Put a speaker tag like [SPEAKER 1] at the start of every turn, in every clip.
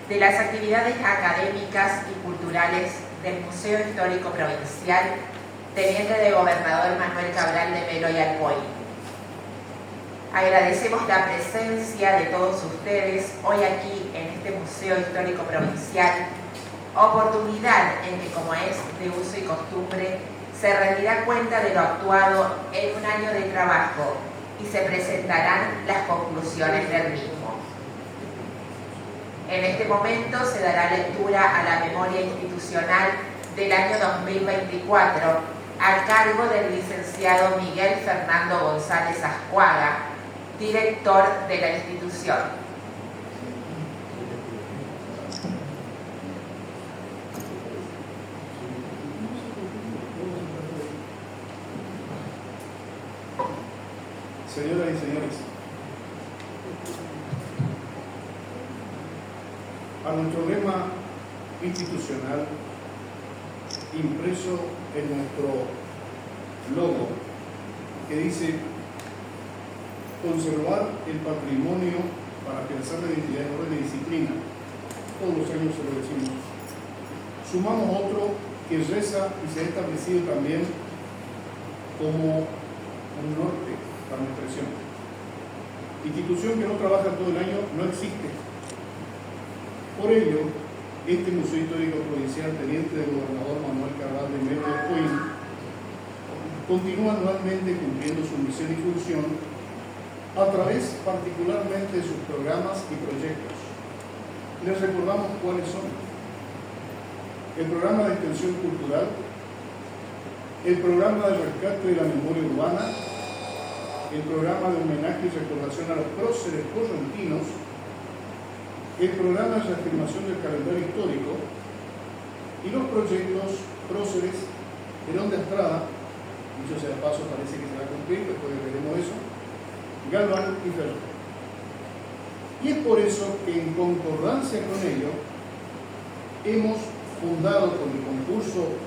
[SPEAKER 1] de las actividades académicas y culturales del Museo Histórico Provincial Teniente de Gobernador Manuel Cabral de Melo y Alcoy. Agradecemos la presencia de todos ustedes hoy aquí en este Museo Histórico Provincial, oportunidad en que, como es de uso y costumbre, se rendirá cuenta de lo actuado en un año de trabajo y se presentarán las conclusiones del mismo. En este momento se dará lectura a la memoria institucional del año 2024 a cargo del licenciado Miguel Fernando González Ascuaga, director de la institución.
[SPEAKER 2] Señoras y señores, a nuestro lema institucional impreso en nuestro logo, que dice conservar el patrimonio para afianzar la identidad, orden y disciplina, todos los años se lo decimos, sumamos otro que reza y se ha establecido también como un norte para nuestra acción. Institución que no trabaja todo el año no existe. Por ello, este Museo Histórico Provincial Teniente de Gobernador Manuel Cabral de Melo y Alcoy continúa anualmente cumpliendo su misión y función a través particularmente de sus programas y proyectos. Les recordamos cuáles son: el programa de extensión cultural, el programa de rescate de la memoria urbana, el programa de homenaje y recordación a los próceres correntinos, el programa de reafirmación del calendario histórico y los proyectos próceres Herón de Estrada, dicho sea de paso, parece que se va a cumplir, después veremos eso, Galván y Ferro. Y es por eso que, en concordancia con ello, hemos fundado con el concurso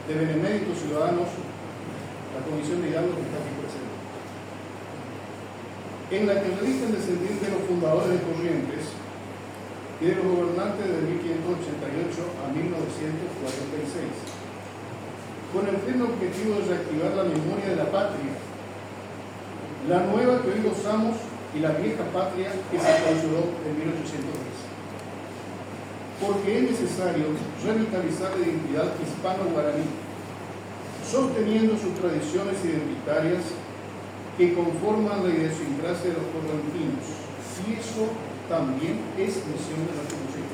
[SPEAKER 2] de beneméritos ciudadanos la Comisión de Hidalgo que está aquí presente, en la que realizan descendientes de los fundadores de Corrientes y de los gobernantes de 1588 a 1946, con el firme objetivo de reactivar la memoria de la patria, la nueva que hoy gozamos y la vieja patria que se clausuró en 1810. Porque es necesario revitalizar la identidad hispano-guaraní, sosteniendo sus tradiciones identitarias que conforman la idiosincrasia de los correntinos, y eso también es misión de nuestro museo.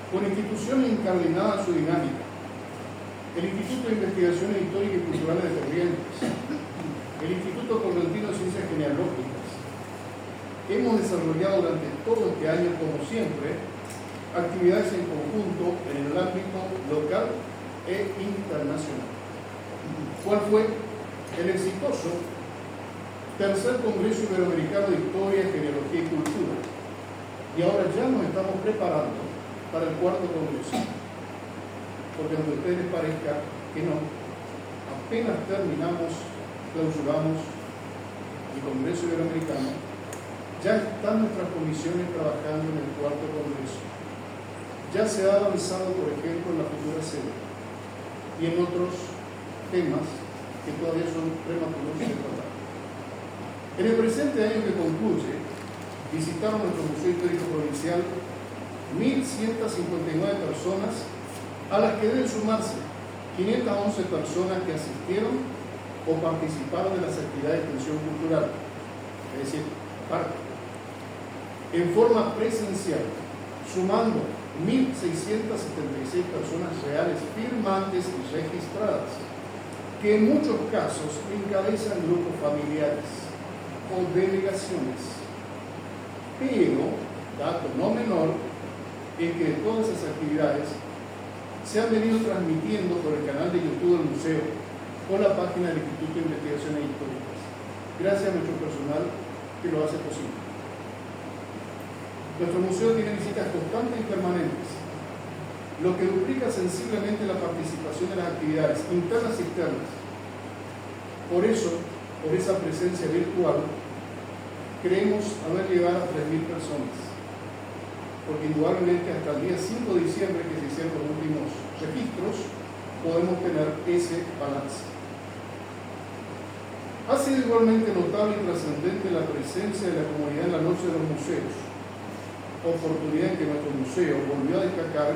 [SPEAKER 2] Con instituciones incardinadas a su dinámica, el Instituto de Investigaciones Históricas y Culturales de Corrientes, el Instituto Correntino de Ciencias Genealógicas, hemos desarrollado durante todo este año, como siempre, actividades en conjunto en el ámbito local e internacional. ¿Cuál fue? El exitoso Tercer Congreso Iberoamericano de Historia, Genealogía y Cultura. Y ahora ya nos estamos preparando para el cuarto Congreso. Porque aunque a ustedes les parezca que no, apenas clausuramos el Congreso Iberoamericano, ya están nuestras comisiones trabajando en el cuarto Congreso. Ya se ha avanzado, por ejemplo, en la futura sede y en otros temas que todavía son prematuros de tratar. En el presente año que concluye, visitaron nuestro Museo Histórico Provincial 1.159 personas, a las que deben sumarse 511 personas que asistieron o participaron en las actividades de extensión cultural, es decir, parte, en forma presencial, sumando 1.676 personas reales firmantes y registradas, que en muchos casos encabezan grupos familiares o delegaciones. Pero, dato no menor, es que de todas esas actividades se han venido transmitiendo por el canal de YouTube del museo o la página del Instituto de Investigaciones Históricas, gracias a nuestro personal que lo hace posible. Nuestro museo tiene visitas constantes y permanentes, lo que duplica sensiblemente la participación de las actividades internas y externas. Por eso, por esa presencia virtual, creemos haber llegado a 3.000 personas. porque indudablemente hasta el día 5 de diciembre, que se hicieron los últimos registros, podemos tener ese balance. Ha sido igualmente notable y trascendente la presencia de la comunidad en la noche de los museos, oportunidad en que nuestro museo volvió a destacar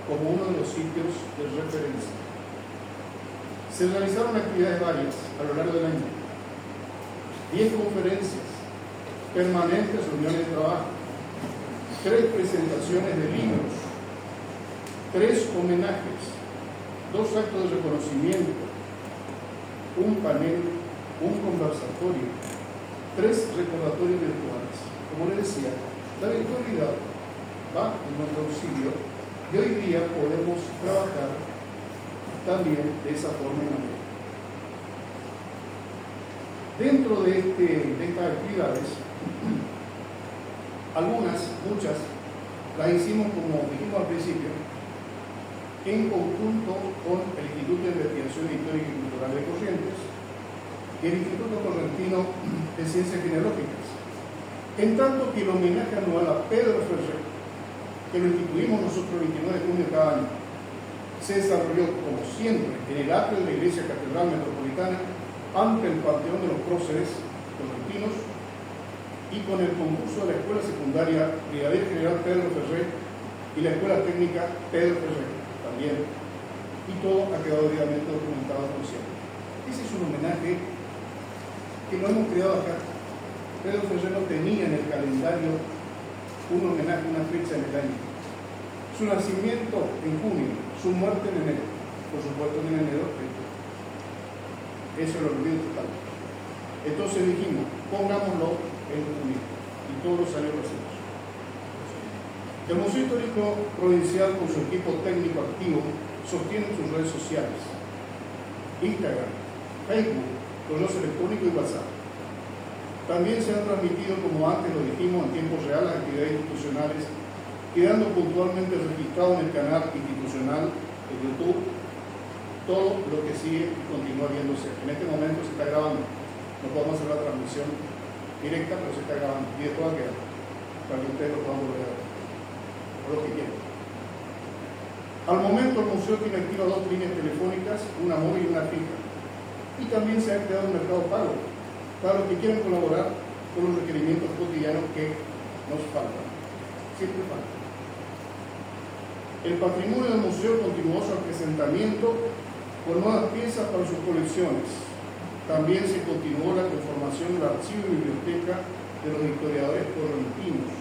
[SPEAKER 2] como uno de los sitios de referencia. Se realizaron actividades varias a lo largo del año, 10 conferencias, permanentes reuniones de trabajo, 3 presentaciones de libros, 3 homenajes, 2 actos de reconocimiento, un panel, un conversatorio, 3 recordatorios virtuales. Como les decía, la virtualidad va en nuestro auxilio y hoy día podemos trabajar también de esa forma en la red. Dentro de estas actividades, muchas, las hicimos, como dijimos al principio, en conjunto con el Instituto de Investigación Histórica y Cultural de Corrientes y el Instituto Correntino de Ciencias Genealógicas, en tanto que el homenaje anual a Pedro Ferrer, que lo instituimos nosotros el 29 de junio de cada año, se desarrolló, como siempre, en el atrio de la Iglesia Catedral Metropolitana, ante el Panteón de los Próceres correntinos y con el concurso de la Escuela Secundaria Brigadier General Pedro Ferrer y la Escuela Técnica Pedro Ferrer también, y todo ha quedado debidamente documentado como siempre. Ese es un homenaje que lo hemos creado acá. Pedro Ferrer no tenía en el calendario un homenaje, una fecha en el año. Su nacimiento en junio, su muerte en enero, por supuesto en enero, eso lo olvido total. Entonces dijimos, pongámoslo en junio, y todos los años lo hacemos. El Museo Histórico Provincial, con su equipo técnico activo, sostiene sus redes sociales, Instagram, Facebook, correos electrónicos y WhatsApp. También se han transmitido, como antes lo dijimos, en tiempo real las actividades institucionales, quedando puntualmente registrado en el canal institucional de YouTube todo lo que sigue y continúa viéndose. En este momento se está grabando, no podemos hacer la transmisión directa, pero se está grabando y después va a quedar para que ustedes lo puedan volver a ver o lo que quieran. Al momento el museo tiene activas 2 líneas telefónicas, una móvil y una fija, y también se ha creado un mercado pago para los que quieran colaborar con los requerimientos cotidianos que nos faltan, siempre faltan. El patrimonio del museo continuó su acrecentamiento con nuevas piezas para sus colecciones. También se continuó la conformación del archivo y biblioteca de los historiadores correntinos,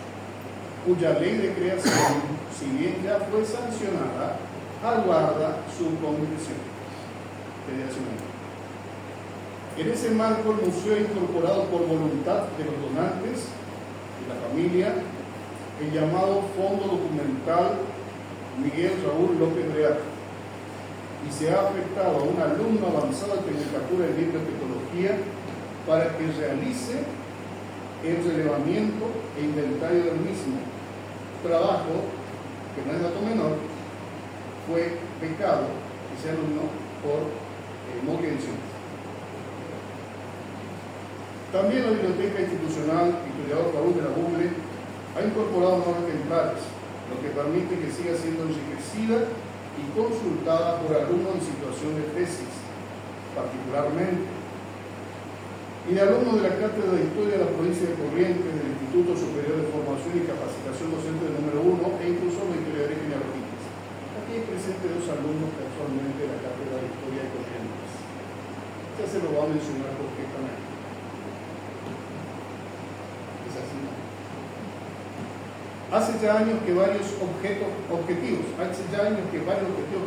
[SPEAKER 2] cuya ley de creación, si bien ya fue sancionada, aguarda su conclusión. En ese marco, el museo ha incorporado por voluntad de los donantes, de la familia, el llamado Fondo Documental Miguel Raúl López Real, y se ha afectado a un alumno avanzado de Tecnicatura en Bibliotecología para que realice el relevamiento e inventario del mismo. Trabajo, que no es dato menor, fue becado ese alumno por Moquención. También la Biblioteca Institucional Historiador Raúl de la Buble ha incorporado nuevos ejemplares, lo que permite que siga siendo enriquecida y consultada por alumnos en situación de tesis, particularmente, y de alumnos de la Cátedra de Historia de la Provincia de Corrientes, del Instituto Superior de Formación y Capacitación Docente del número 1, e incluso los historiadores genealógicos. Aquí hay presentes 2 alumnos que actualmente de la Cátedra de Historia de Corrientes. Ya se lo va a mencionar porque están aquí. Es así, ¿no? Hace ya años que varios objetivos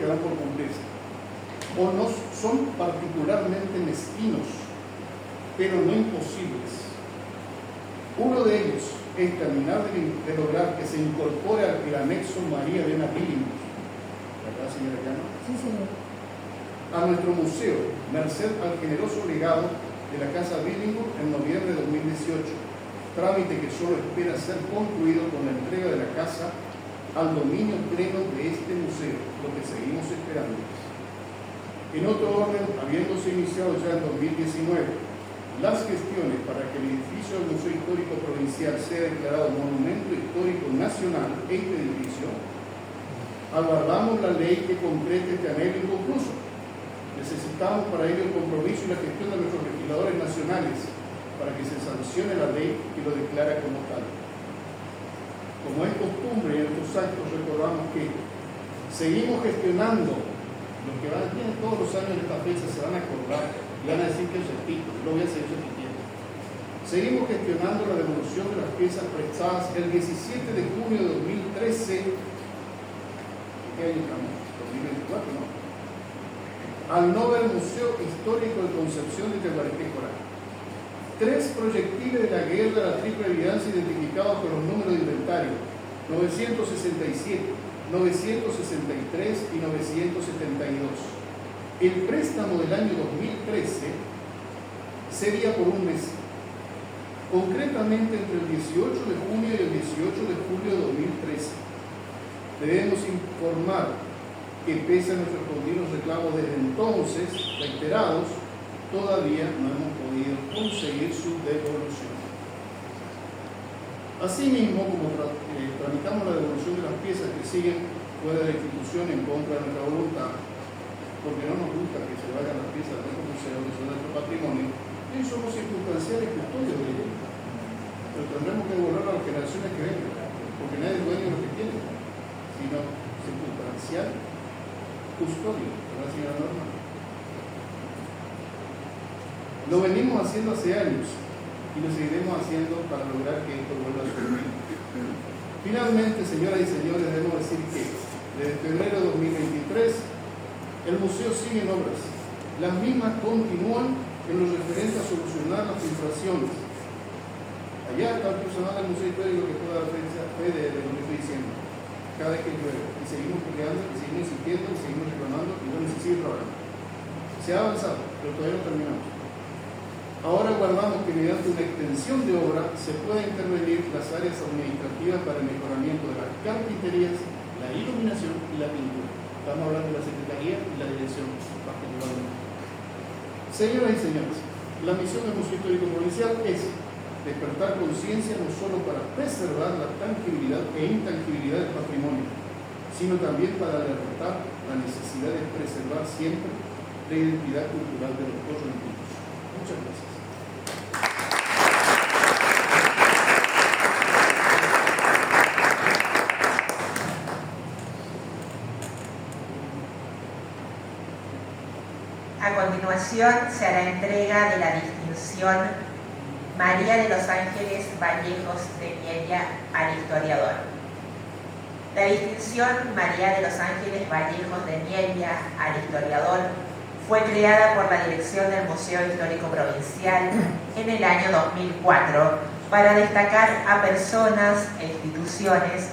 [SPEAKER 2] quedan por cumplirse, o no son particularmente mezquinos, pero no imposibles. Uno de ellos es terminar de lograr que se incorpore al anexo María Elena Billingham, ¿verdad, señora Llano?
[SPEAKER 3] Sí, señor.
[SPEAKER 2] A nuestro museo, merced al generoso legado de la Casa Billingham en noviembre de 2018. Trámite que solo espera ser concluido con la entrega de la casa al dominio pleno de este museo, lo que seguimos esperando. En otro orden, habiéndose iniciado ya en 2019 las gestiones para que el edificio del Museo Histórico Provincial sea declarado Monumento Histórico Nacional, este edificio, aguardamos la ley que concrete este anhelo inconcluso. Necesitamos para ello el compromiso y la gestión de nuestros legisladores nacionales para que se sancione la ley que lo declara como tal. Como es costumbre en estos actos, recordamos que seguimos gestionando. Los que vienen todos los años en esta fecha se van a acordar y van a decir que es repito, lo voy a hacer yo si quiero. Seguimos gestionando la devolución de las piezas prestadas el 17 de junio de 2013. ¿Qué año estamos? 2024, ¿no? Al Nobel Museo Histórico de Concepción de Tehuareque Coral. 3 proyectiles de la guerra de la Triple Alianza identificados con los números de inventario 967, 963 y 972. El préstamo del año 2013 sería por un mes, concretamente entre el 18 de junio y el 18 de julio de 2013. Debemos informar que pese a nuestros continuos reclamos desde entonces, reiterados, todavía no hemos podido conseguir su devolución. Asimismo, como tramitamos la devolución de las piezas que siguen fuera de la institución en contra de nuestra voluntad, porque no nos gusta que se vayan las piezas de nuestro museo, que son nuestro patrimonio, y somos circunstanciales custodios de ellos. Pero tendremos que devolverlo a las generaciones que vengan, porque nadie es dueño de lo que tiene, sino circunstancial custodio, ¿verdad, señora Norma? Lo venimos haciendo hace años y lo seguiremos haciendo para lograr que esto vuelva a suceder. Finalmente, señoras y señores, debemos decir que desde febrero de 2023 el museo sigue en obras. Las mismas continúan en lo referente a solucionar las infracciones. Allá está el personal del Museo Histórico que pueda dar fe de lo que estoy diciendo. Cada vez que llueve, y seguimos peleando, y seguimos insistiendo, y seguimos reclamando, y bueno, se sigue trabajando. Se ha avanzado, pero todavía no terminamos. Ahora guardamos que mediante una extensión de obra se pueda intervenir las áreas administrativas para el mejoramiento de las carpinterías, la iluminación y la pintura. Estamos hablando de la Secretaría y la Dirección particularmente. Señoras y señores, la misión del Museo Histórico Provincial es despertar conciencia no solo para preservar la tangibilidad e intangibilidad del patrimonio, sino también para alertar la necesidad de preservar siempre la identidad cultural de los correntinos. Muchas gracias.
[SPEAKER 1] A continuación se hará entrega de la distinción María de los Ángeles Vallejos de Mielia al historiador. La distinción María de los Ángeles Vallejos de Mielia al historiador fue creada por la Dirección del Museo Histórico Provincial en el año 2004 para destacar a personas e instituciones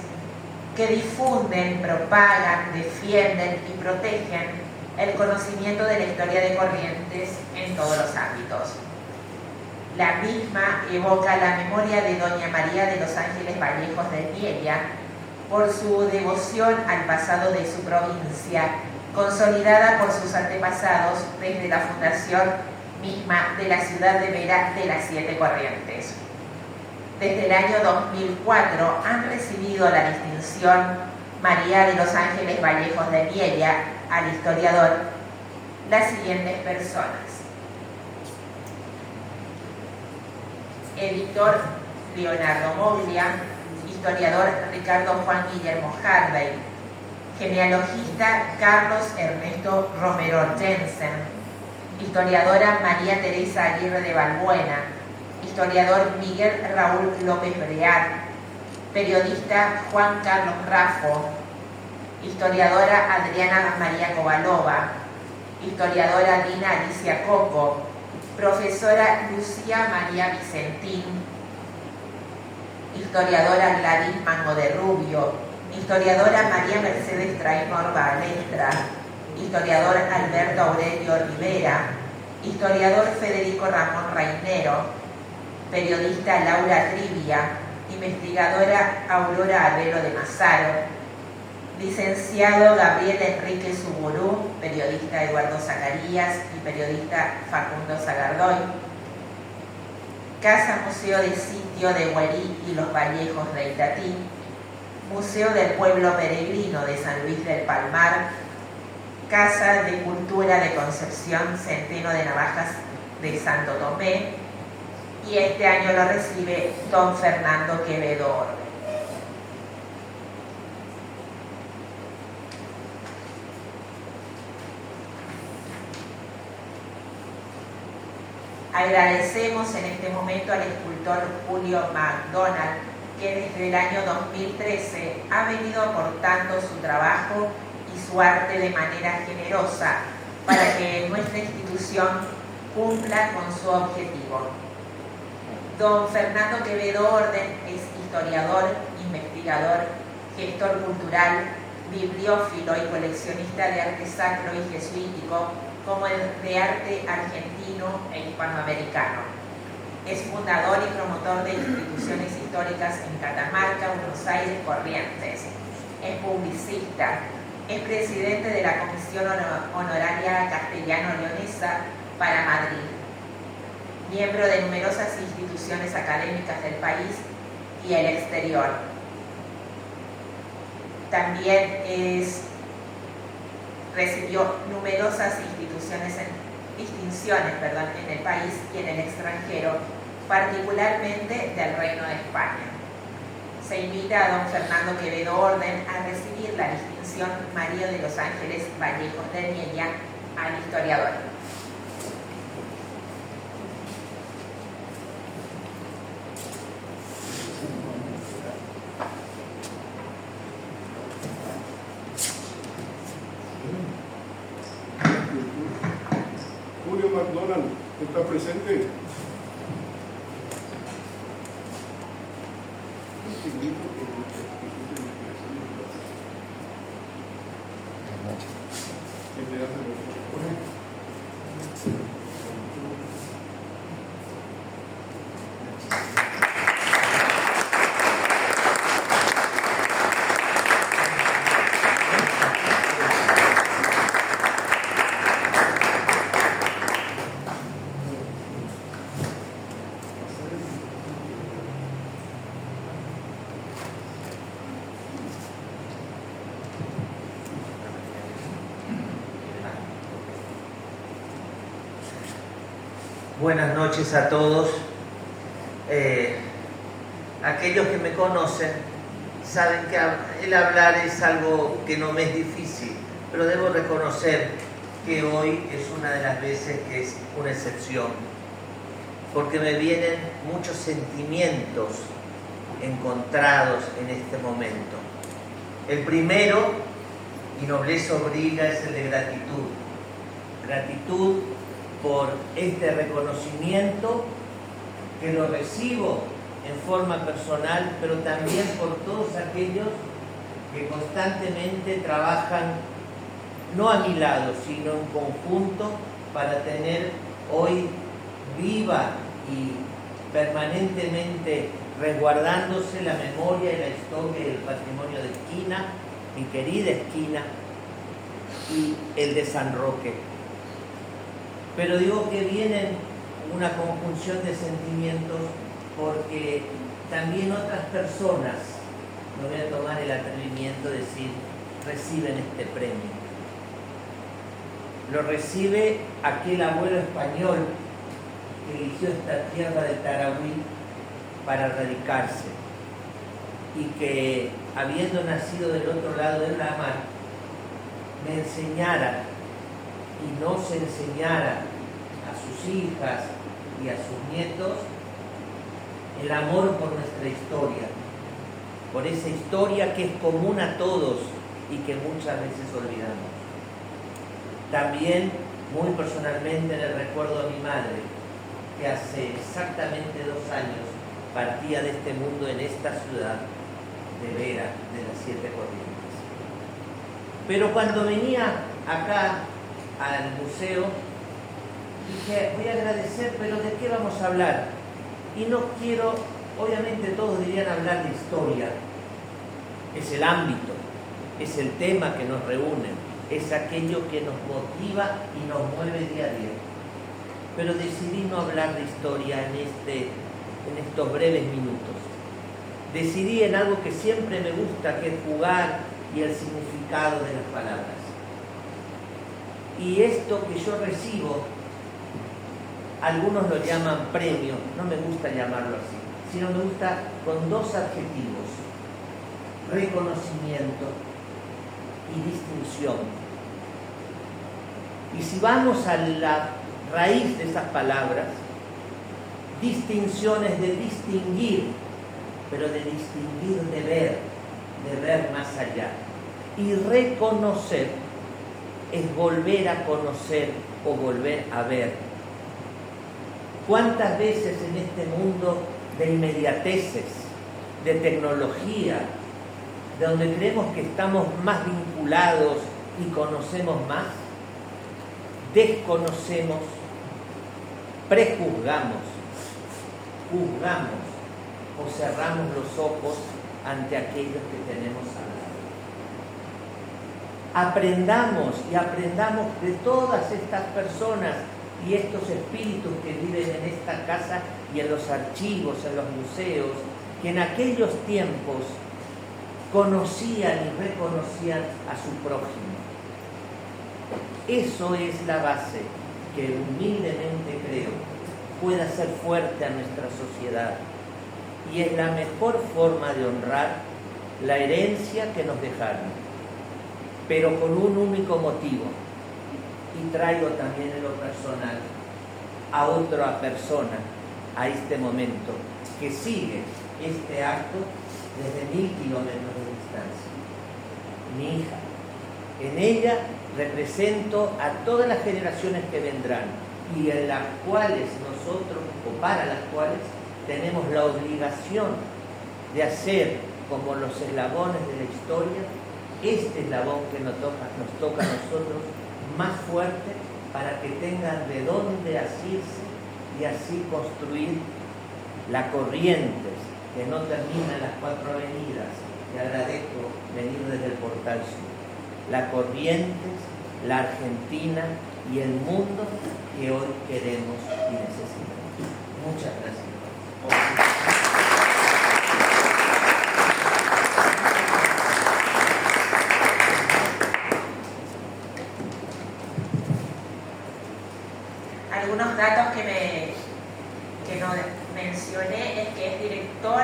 [SPEAKER 1] que difunden, propagan, defienden y protegen el conocimiento de la historia de Corrientes en todos los ámbitos. La misma evoca la memoria de Doña María de los Ángeles Vallejos de Mielia por su devoción al pasado de su provincia, consolidada por sus antepasados desde la fundación misma de la ciudad de Vera de las Siete Corrientes. Desde el año 2004 han recibido la distinción María de los Ángeles Vallejos de Mielia al historiador las siguientes personas: editor Leonardo Moglia, historiador Ricardo Juan Guillermo Harvey, genealogista Carlos Ernesto Romero Jensen, historiadora María Teresa Aguirre de Balbuena, historiador Miguel Raúl López Breat, periodista Juan Carlos Raffo, historiadora Adriana María Kovalova, historiadora Dina Alicia Coco, profesora Lucía María Vicentín, historiadora Gladys Mango de Rubio, historiadora María Mercedes Trainor Balestra, historiador Alberto Aurelio Rivera, historiador Federico Ramón Reinero, periodista Laura Trivia, investigadora Aurora Albero de Mazaro, licenciado Gabriel Enrique Suburú, periodista Eduardo Zacarías y periodista Facundo Zagardoy, Casa Museo de Sitio de Huerí y los Vallejos de Itatí, Museo del Pueblo Peregrino de San Luis del Palmar, Casa de Cultura de Concepción Centeno de Navajas de Santo Tomé, y este año lo recibe don Fernando Quevedo Orden. Agradecemos en este momento al escultor Julio McDonald, que desde el año 2013 ha venido aportando su trabajo y su arte de manera generosa para que nuestra institución cumpla con su objetivo. Don Fernando Quevedo Orden es historiador, investigador, gestor cultural, bibliófilo y coleccionista de arte sacro y jesuítico, como el de arte argentino e hispanoamericano. Es fundador y promotor de instituciones históricas en Catamarca, Buenos Aires, Corrientes. Es publicista. Es presidente de la Comisión Honoraria Castellano-Leonesa para Madrid. Miembro de numerosas instituciones académicas del país y el exterior. También recibió numerosas distinciones en el país y en el extranjero, particularmente del Reino de España. Se invita a don Fernando Quevedo Orden a recibir la distinción María de los Ángeles Vallejos de Niella al historiador.
[SPEAKER 2] Julio McDonald, ¿está presente?
[SPEAKER 3] Buenas noches a todos. Aquellos que me conocen saben que el hablar es algo que no me es difícil, pero debo reconocer que hoy es una de las veces que es una excepción, porque me vienen muchos sentimientos encontrados en este momento. El primero, y nobleza obliga, es el de gratitud. Gratitud por este reconocimiento, que lo recibo en forma personal, pero también por todos aquellos que constantemente trabajan, no a mi lado, sino en conjunto, para tener hoy viva y permanentemente resguardándose la memoria y la historia y el patrimonio de Esquina, mi querida Esquina, y el de San Roque. Pero digo que vienen una conjunción de sentimientos porque también otras personas, me voy a tomar el atrevimiento de decir, reciben este premio. Lo recibe aquel abuelo español que eligió esta tierra de Tarahui para radicarse y que, habiendo nacido del otro lado de la mar, me enseñara y nos enseñara a sus hijas y a sus nietos el amor por nuestra historia, por esa historia que es común a todos y que muchas veces olvidamos. También, muy personalmente, le recuerdo a mi madre, que hace exactamente 2 años partía de este mundo en esta ciudad de Vera, de las 7 Corrientes. Pero cuando venía acá al museo, dije, voy a agradecer, pero ¿de qué vamos a hablar? Y no quiero, obviamente todos dirían hablar de historia, es el ámbito, es el tema que nos reúne, es aquello que nos motiva y nos mueve día a día. Pero decidí no hablar de historia en este en estos breves minutos. Decidí en algo que siempre me gusta, que es jugar y el significado de las palabras. Y esto que yo recibo, algunos lo llaman premio, no me gusta llamarlo así, sino me gusta con dos adjetivos: reconocimiento y distinción. Y si vamos a la raíz de esas palabras, distinción es de distinguir, pero de distinguir de ver más allá. Y reconocer es volver a conocer o volver a ver. ¿Cuántas veces en este mundo de inmediateces, de tecnología, de donde creemos que estamos más vinculados y conocemos más, desconocemos, prejuzgamos, juzgamos o cerramos los ojos ante aquellos que tenemos al lado? Aprendamos y aprendamos de todas estas personas y estos espíritus que viven en esta casa y en los archivos, en los museos, que en aquellos tiempos conocían y reconocían a su prójimo. Eso es la base que humildemente creo pueda ser fuerte a nuestra sociedad y es la mejor forma de honrar la herencia que nos dejaron, pero con un único motivo. Y traigo también en lo personal a otra persona a este momento que sigue este acto desde 1000 kilómetros de distancia. Mi hija. En ella represento a todas las generaciones que vendrán y en las cuales nosotros, o para las cuales, tenemos la obligación de hacer como los eslabones de la historia, este eslabón que nos toca a nosotros, más fuerte para que tengan de dónde asirse y así construir la Corrientes, que no termina en las 4 avenidas, que agradezco venir desde el Portal Sur. La Corrientes, la Argentina y el mundo que hoy queremos y necesitamos. Muchas gracias.
[SPEAKER 1] Algunos datos que no mencioné es que es director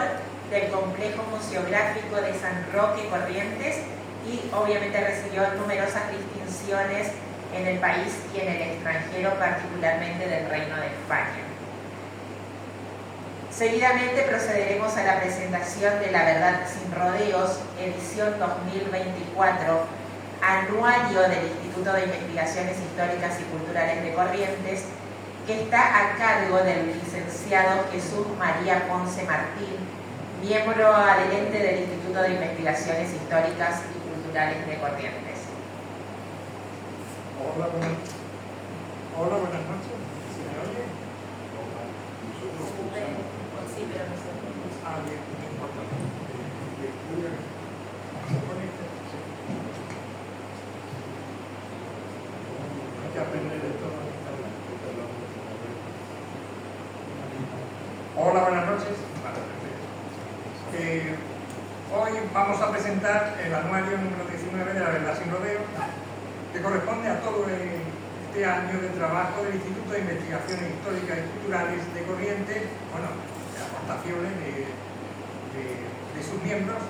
[SPEAKER 1] del Complejo Museográfico de San Roque Corrientes y obviamente recibió numerosas distinciones en el país y en el extranjero, particularmente del Reino de España. Seguidamente procederemos a la presentación de La Verdad Sin Rodeos, edición 2024, anuario del Instituto de Investigaciones Históricas y Culturales de Corrientes, que está a cargo del licenciado Jesús María Ponce Martín, miembro adherente del Instituto de Investigaciones Históricas y Culturales de Corrientes.
[SPEAKER 4] Hola, buenas noches. ¿Se me oye?
[SPEAKER 1] Sí, pero no sé.
[SPEAKER 4] Ah, bien, no importa. ¿Se pone esto? Sí. Hay que aprender de todo. Hola, buenas noches. Hoy vamos a presentar el anuario número 19 de La Verdad Sin Rodeos, que corresponde a todo este año de trabajo del Instituto de Investigaciones Históricas y Culturales de Corrientes, bueno, de aportaciones de sus miembros,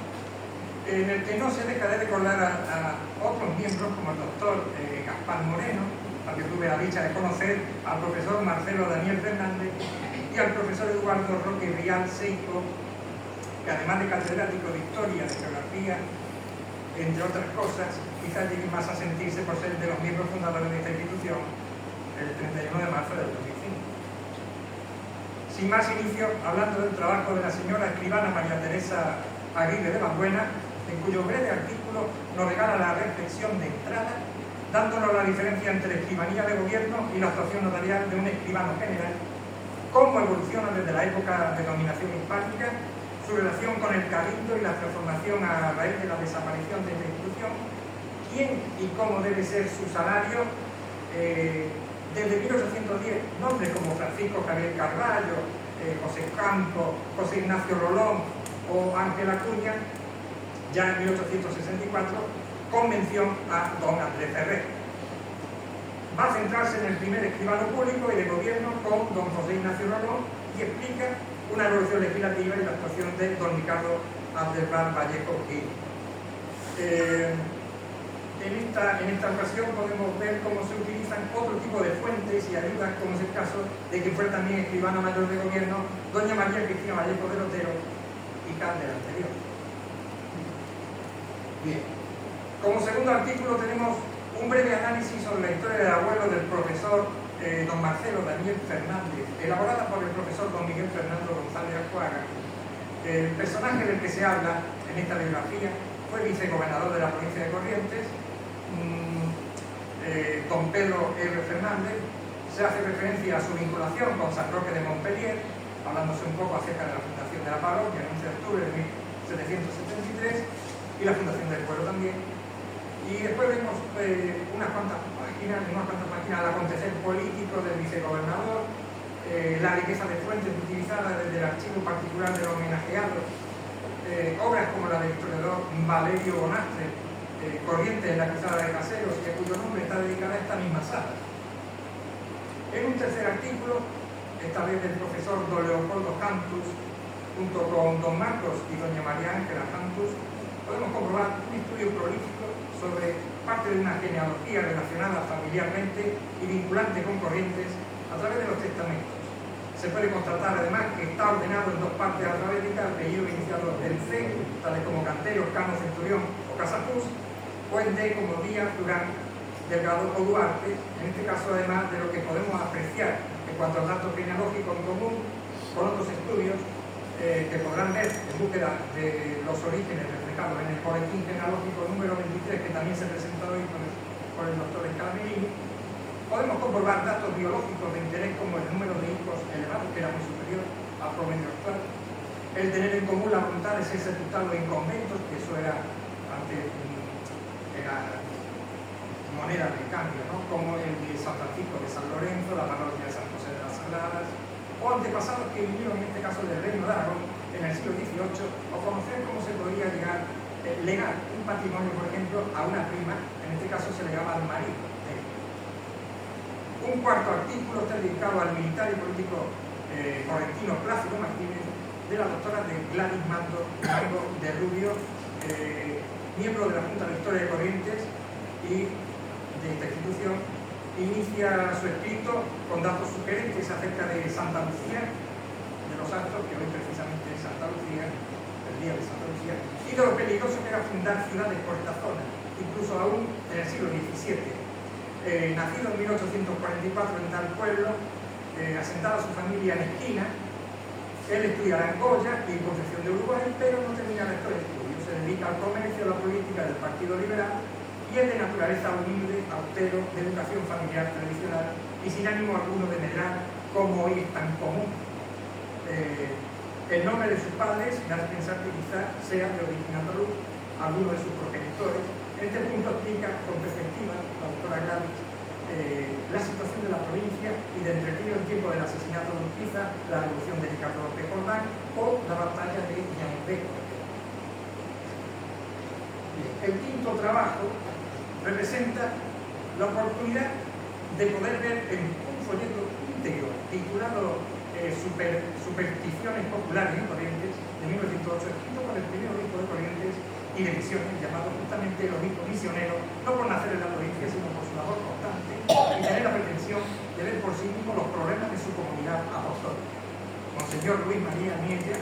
[SPEAKER 4] en el que no se deja de recordar a otros miembros como el doctor Gaspar Moreno, al que tuve la dicha de conocer, al profesor Marcelo Daniel Fernández y al profesor Eduardo Roque Rial Seico, que además de catedrático de Historia, de Geografía, entre otras cosas, quizás llegue más a sentirse por ser de los miembros fundadores de esta institución el 31 de marzo del 2005. Sin más inicio, hablando del trabajo de la señora escribana María Teresa Aguirre de Valbuena, en cuyo breve artículo nos regala la reflexión de entrada, dándonos la diferencia entre escribanía de gobierno y la actuación notarial de un escribano general, cómo evoluciona desde la época de dominación hispánica, su relación con el cabildo y la transformación a raíz de la desaparición de esta institución, quién y cómo debe ser su salario. Desde 1810, nombres como Francisco Javier Carballo, José Campos, José Ignacio Rolón o Ángel Acuña, ya en 1864, con mención a don Andrés Ferrer. Va a centrarse en el primer escribano público y de gobierno con don José Ignacio Rolón y explica una evolución legislativa y la actuación de don Ricardo Abdelbar Vallejo Gil. En esta ocasión podemos ver cómo se utilizan otro tipo de fuentes y ayudas, como es el caso de que fuera también escribano mayor de gobierno doña María Cristina Vallejo del Otero, hija del anterior. Bien. Como segundo artículo tenemos un breve análisis sobre la historia del abuelo del profesor don Marcelo Daniel Fernández, elaborada por el profesor don Miguel Fernando González Arcuaga. El personaje del que se habla en esta biografía fue vicegobernador de la provincia de Corrientes, don Pedro R. Fernández. Se hace referencia a su vinculación con San Roque de Montpellier, hablándose un poco acerca de la fundación de la parroquia el 11 de octubre de 1773 y la fundación del pueblo también. Y después vemos unas cuantas páginas el acontecer político del vicegobernador, la riqueza de fuentes utilizadas desde el archivo particular del homenajeado, obras como la del historiador Valerio Bonastre, Corrientes en la cruzada de Caseros, y cuyo nombre está dedicada a esta misma sala. En un tercer artículo, esta vez del profesor don Leopoldo Cantus, junto con don Marcos y doña María Ángela Cantus, podemos comprobar un estudio prolífico sobre parte de una genealogía relacionada familiarmente y vinculante con Corrientes a través de los testamentos. Se puede constatar además que está ordenado en dos partes alfabéticas, apellidos iniciados en C, tales como Cantero, Cano, Centurión o Casapús, o en D como Díaz, Durán, Delgado o Duarte, en este caso además de lo que podemos apreciar en cuanto al dato genealógico en común con otros estudios que podrán ver en búsqueda de los orígenes reflejados en el boletín genealógico número 23, que también se presentó hoy por el doctor Escalamelini. Podemos comprobar datos biológicos de interés como el número de hijos elevado, que era muy superior al promedio actual, el tener en común la voluntad de ser sepultado en conventos, que eso era antes moneda de cambio, ¿no? Como el de San Francisco de San Lorenzo, la parroquia de San José de las Saladas, o antepasados que vinieron en este caso del Reino de Aragón en el siglo XVIII, o conocer cómo se podría legar un patrimonio, por ejemplo, a una prima, en este caso se legaba al marido. Un cuarto artículo está dedicado al militar y político correntino Plácido Martínez, de la doctora de Gladys Mando de Rubio, miembro de la Junta de Historia de Corrientes y de esta institución. Inicia su escrito con datos sugerentes acerca de Santa Lucía, de los actos, que hoy precisamente es Santa Lucía, el día de Santa Lucía, y de lo peligroso que era fundar ciudades por esta zona, incluso aún en el siglo XVII. Nacido en 1844 en tal pueblo, asentada su familia en Esquina, él estudiará en Goya y en Concepción de Uruguay, pero no terminará estos estudios. Se dedica al comercio, a la política del Partido Liberal, y es de naturaleza humilde, austero, de educación familiar tradicional y sin ánimo alguno de medrar, como hoy es tan común. El nombre de sus padres me hace pensar que quizás sea de origen andaluz, alguno de sus progenitores. En este punto explica con perspectiva la doctora Gladys la situación de la provincia y de Entre Ríos en tiempo del asesinato de Urquiza, la revolución de Ricardo López Jordán o la batalla de Ñampé. El quinto trabajo representa la oportunidad de poder ver en un folleto íntegro titulado Supersticiones Populares en Corrientes, de 1908, escrito por el primer obispo de Corrientes y de Misiones, llamado justamente el obispo misionero, no por nacer en la provincia, sino por su labor constante y tener la pretensión de ver por sí mismo los problemas de su comunidad apostólica. Monseñor Luis María Niella,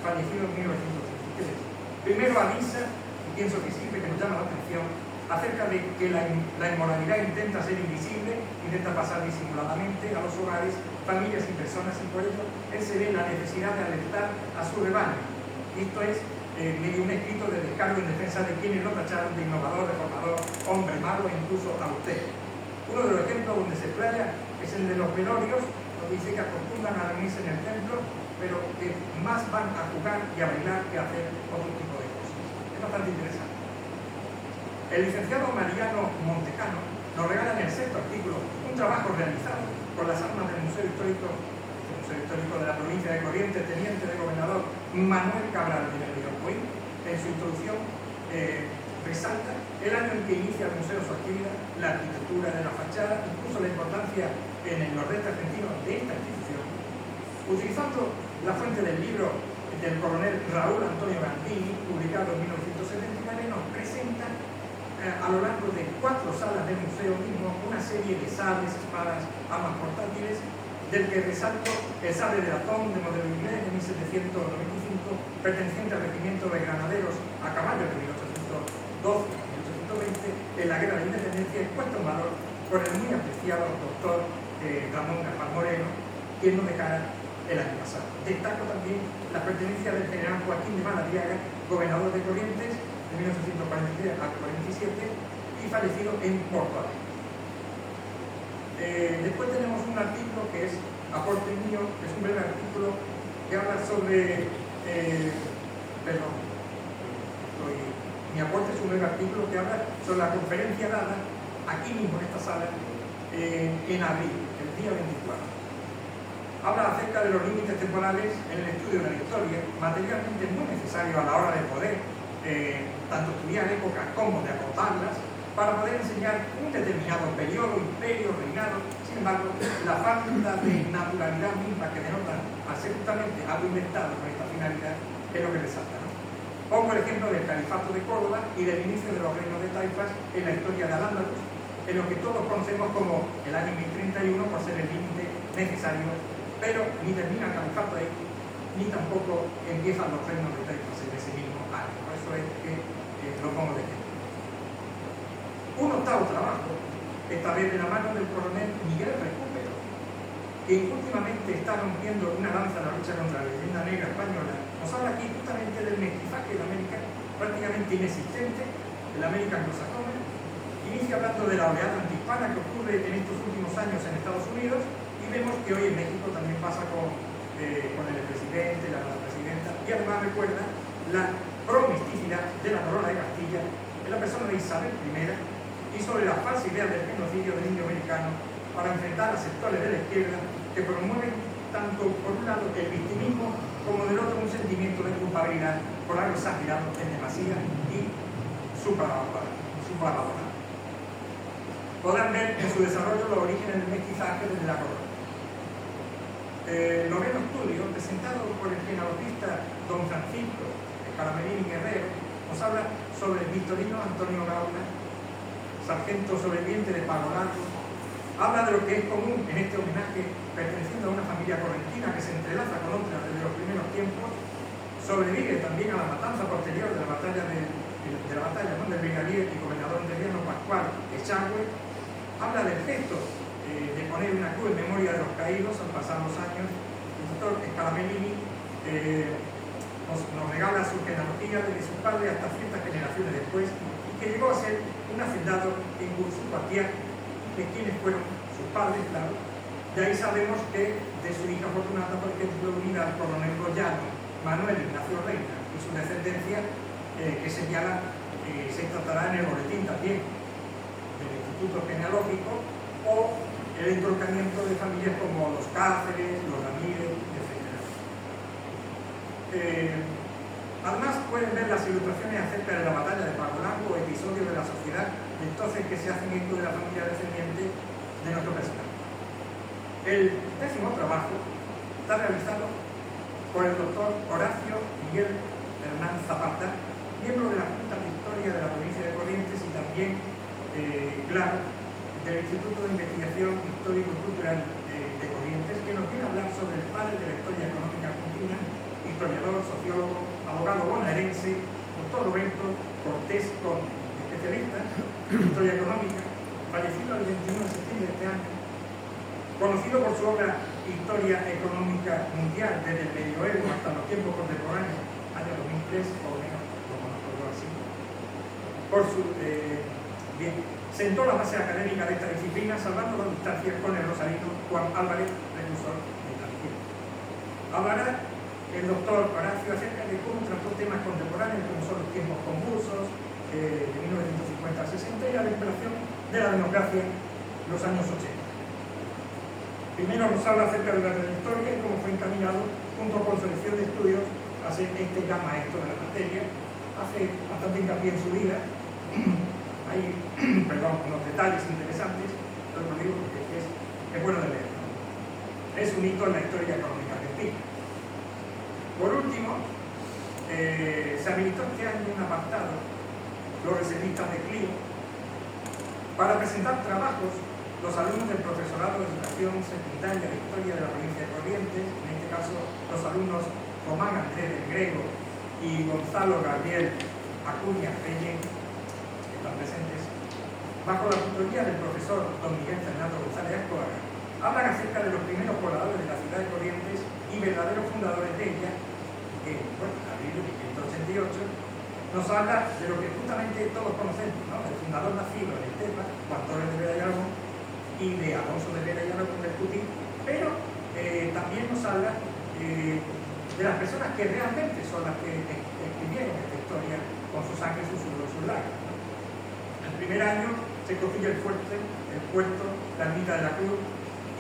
[SPEAKER 4] fallecido en 1983. Primero avisa, y pienso que sirve, que nos llama la atención, acerca de que la inmoralidad intenta ser invisible, intenta pasar disimuladamente a los hogares, familias y personas, y por ello él se ve la necesidad de alertar a su rebaño. Esto es medio un escrito de descargo en defensa de quienes lo tacharon de innovador, reformador, hombre malo e incluso austero. Uno de los ejemplos donde se playa es el de los velorios, donde dice que acostumbran a reunirse en el templo, pero que más van a jugar y a bailar que a hacer otro tipo de cosas. Es bastante interesante. El licenciado Mariano Montecano nos regala en el sexto artículo un trabajo realizado con las armas del Museo Histórico Museo Histórico de la provincia de Corrientes, teniente de gobernador Manuel Cabral de Río Puey, en su introducción resalta el año en que inicia el museo su actividad, la arquitectura de la fachada, incluso la importancia en el nordeste argentino de esta institución. Utilizando la fuente del libro del coronel Raúl Antonio Gandini, publicado en 1979, nos presenta a lo largo de 4 salas del museo mismo una serie de sables, espadas, armas portátiles, del que resalto el sable de latón de modelo inglés de 1795, perteneciente al regimiento de granaderos a caballo de 1812-1820 en la Guerra de Independencia, expuesto en valor por el muy apreciado doctor Ramón Gaspar Moreno, quien nos dejara el año pasado. Destaco también la pertenencia del general Joaquín de Madariaga, gobernador de Corrientes, de 1843 al 47 y fallecido en Porto Alegre. Después tenemos un artículo que es aporte mío, que es un breve artículo que habla sobre mi aporte es un breve artículo que habla sobre la conferencia dada aquí mismo en esta sala en abril, el día 24. Habla acerca de los límites temporales en el estudio de la historia, materialmente muy necesario a la hora de poder tanto estudiar épocas como de acotarlas, para poder enseñar un determinado periodo, imperio, reinado. Sin embargo, la falta de naturalidad misma que denotan al ser justamente algo inventado con esta finalidad es lo que resalta, ¿no? Pongo el ejemplo del califato de Córdoba y del inicio de los reinos de taifas en la historia de Al-Ándalus, en lo que todos conocemos como el año 1031 por ser el límite necesario, pero ni termina el califato ahí, ni tampoco empiezan los reinos de taifas en ese mismo año. Por eso es que lo pongo de ejemplo. Un octavo trabajo, esta vez de la mano del coronel Miguel Recupero, que últimamente está rompiendo una lanza en la lucha contra la leyenda negra española, nos habla aquí justamente del mestizaje de América, prácticamente inexistente, de la América anglosajona. Inicia hablando de la oleada antihispana que ocurre en estos últimos años en Estados Unidos, y vemos que hoy en México también pasa con el presidente, la presidenta, y además recuerda la promesticidad de la corona de Castilla en la persona de Isabel I, y sobre la falsa idea del genocidio del indio americano para enfrentar a sectores de la izquierda que promueven tanto por un lado el victimismo como del otro un sentimiento de culpabilidad por algo exagerado en demasía y subvalorado. Podrán ver en su desarrollo los orígenes del mestizaje desde la corona. Noveno estudio, presentado por el genealogista don Francisco Escaramelini Guerrero, nos habla sobre Victorino Antonio Gauna, sargento sobreviviente de Pago Largo. Habla de lo que es común en este homenaje, perteneciendo a una familia correntina que se entrelaza con otra desde los primeros tiempos. Sobrevive también a la matanza posterior de la batalla del brigadier y gobernador entrerriano Pascual Echagüe. Habla del gesto de poner una cruz en memoria de los caídos al pasar los años. El doctor Scaramelini nos regala su genealogía desde su padre hasta ciertas generaciones después, y que llegó a ser un hacendado en Gurzúpatia, de quienes fueron sus padres, claro. De ahí sabemos que de su hija Fortunata, por ejemplo, unida al coronel Goyano, Manuel Ignacio Reina, y su descendencia, que señala, se tratará en el boletín también del Instituto Genealógico, o el entroncamiento de familias como los Cáceres, los Ramírez, etc. Además pueden ver las ilustraciones acerca de la batalla de Pago Largo o episodios de la sociedad, entonces que se hacen eco de la familia descendiente de nuestro personaje. El décimo trabajo está realizado por el doctor Horacio Miguel Hernán Zapata, miembro de la Junta de Historia de la provincia de Corrientes y también, claro, del Instituto de Investigación Histórico y Cultural de Corrientes, que nos viene a hablar sobre el padre de la historia económica argentina, historiador, sociólogo, abogado bonaerense, doctor Roberto Cortés Con, especialista en historia económica, fallecido el 21 de septiembre de este año, conocido por su obra Historia Económica Mundial desde el Medioevo hasta los tiempos contemporáneos, año 2003, o menos, lo conozco yo así. Sentó la base académica de esta disciplina, salvando las distancias con el rosarino Juan Álvarez, reclusor de Tariquín. Hablará el doctor Horacio acerca de cómo trató temas contemporáneos como son los tiempos convulsos de 1950 a 60 y la recuperación de la democracia en los años 80. Primero nos habla acerca de la trayectoria y cómo fue encaminado junto con su selección de estudios a ser este gran maestro de la materia. Hace bastante hincapié en su vida. Hay unos detalles interesantes, pero lo digo porque es bueno de leer. Es un hito en la historia económica argentina. Por último, se habilitó este año un apartado, los reservistas de Clio, para presentar trabajos los alumnos del profesorado de educación secundaria de historia de la provincia de Corrientes, en este caso los alumnos Román Andrés del Grego y Gonzalo Gabriel Acuña Peñen, que están presentes, bajo la tutoría del profesor don Miguel Fernando González Ascoaga, hablan acerca de los primeros pobladores de la ciudad de Corrientes y verdaderos fundadores de ella, que en abril de 1588 nos habla de lo que justamente todos conocemos, ¿no? El fundador nacido en el Tepa, Juan Torres de Vera y Aragón, y de Alonso de Vera y Aragón del Cuti, pero también nos habla de las personas que realmente son las que escribieron esta historia con su sangre, su sudor, sus lágrimas, ¿no? El primer año se construye el puerto, la ermita de la Cruz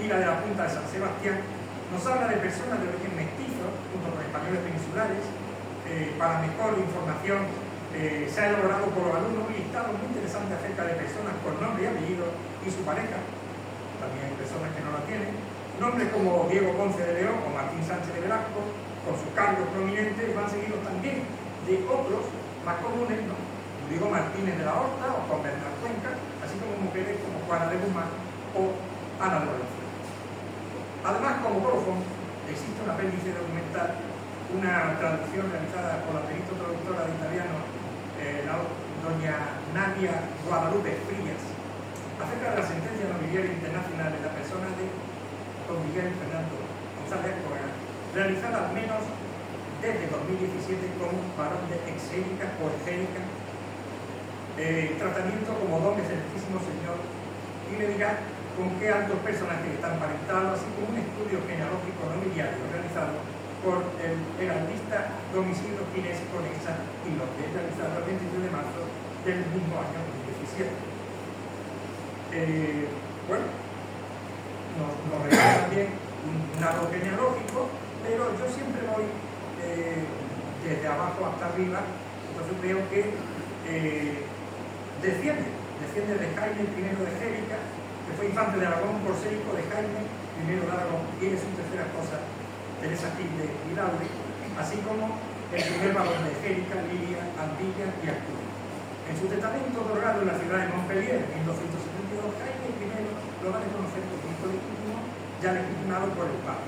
[SPEAKER 4] y la de la Punta de San Sebastián. Nos habla de personas de origen mestizo, junto con españoles peninsulares. Para mejor información se ha elaborado por los alumnos un listado muy interesante acerca de personas con nombre y apellido y su pareja. También hay personas que no la tienen. Nombres como Diego Ponce de León o Martín Sánchez de Velasco, con sus cargos prominentes, van seguidos también de otros más comunes, ¿no? Diego Martínez de la Horta o Juan Bernal Cuenca, así como mujeres como Juana de Guzmán o Ana de Valenzuela. Además, como colofón, existe un apéndice documental, una traducción realizada por la perito traductora de italiano, doña Nadia Guadalupe Frías, acerca de la sentencia nobiliaria internacional en la persona de don Miguel Fernando González Ascoaga, realizada al menos desde 2017 como varón de exérica o egérica, tratamiento como don excelentísimo señor, y le dirá con qué altos personajes están parentados, así como un estudio genealógico nobiliario realizado por el heraldista don Isidro Ginés Conesa y lo que es realizado el 23 de marzo del mismo año 2017. Nos regala también un árbol genealógico, pero yo siempre voy desde abajo hasta arriba, entonces veo que desciende de Jaime I de Jérica, que fue infante de Aragón por ser hijo de Jaime I de Aragón, y es su tercera esposa, Teresa Gil de Vidaurre, así como el primer varón de Jérica, Liria, Andilla y Arturo. En su testamento otorgado en la ciudad de Montpellier en 1272, Jaime I lo va a reconocer como hijo legítimo, ya legitimado por el padre.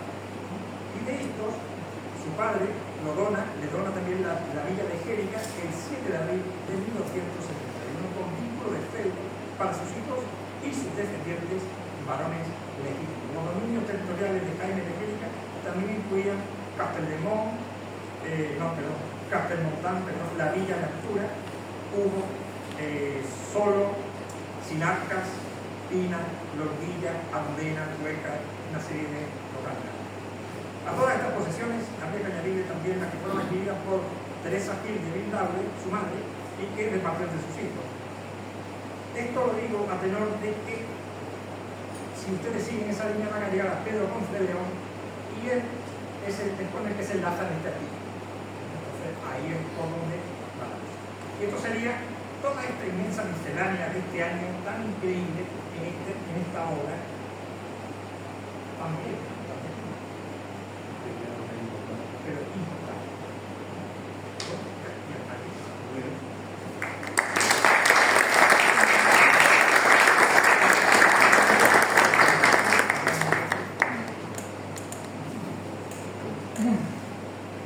[SPEAKER 4] Y de estos, su padre le dona también la villa de Jérica el 7 de abril de 1271, con vínculo de feudo para sus hijos y sus descendientes varones legítimos. Los dominios territoriales de Jaime de Jérica también incluían Castelmontán, la villa de Altura, Hugo, Solo, Sinarcas, Pina, Lordilla, Andena, Hueca, una serie de localidades. A todas estas posesiones habría que añadirle también las que fueron adquiridas por Teresa Gil de Vidaurre, su madre, y que repartió de sus hijos. Esto lo digo a tenor de que, si ustedes siguen esa línea, van a llegar a Pedro Ponce de León, y él es el que se enlaza en este artículo. Entonces, ahí es por donde vamos. Y esto sería toda esta inmensa miscelánea de este año tan increíble en esta obra, también. Pero importante.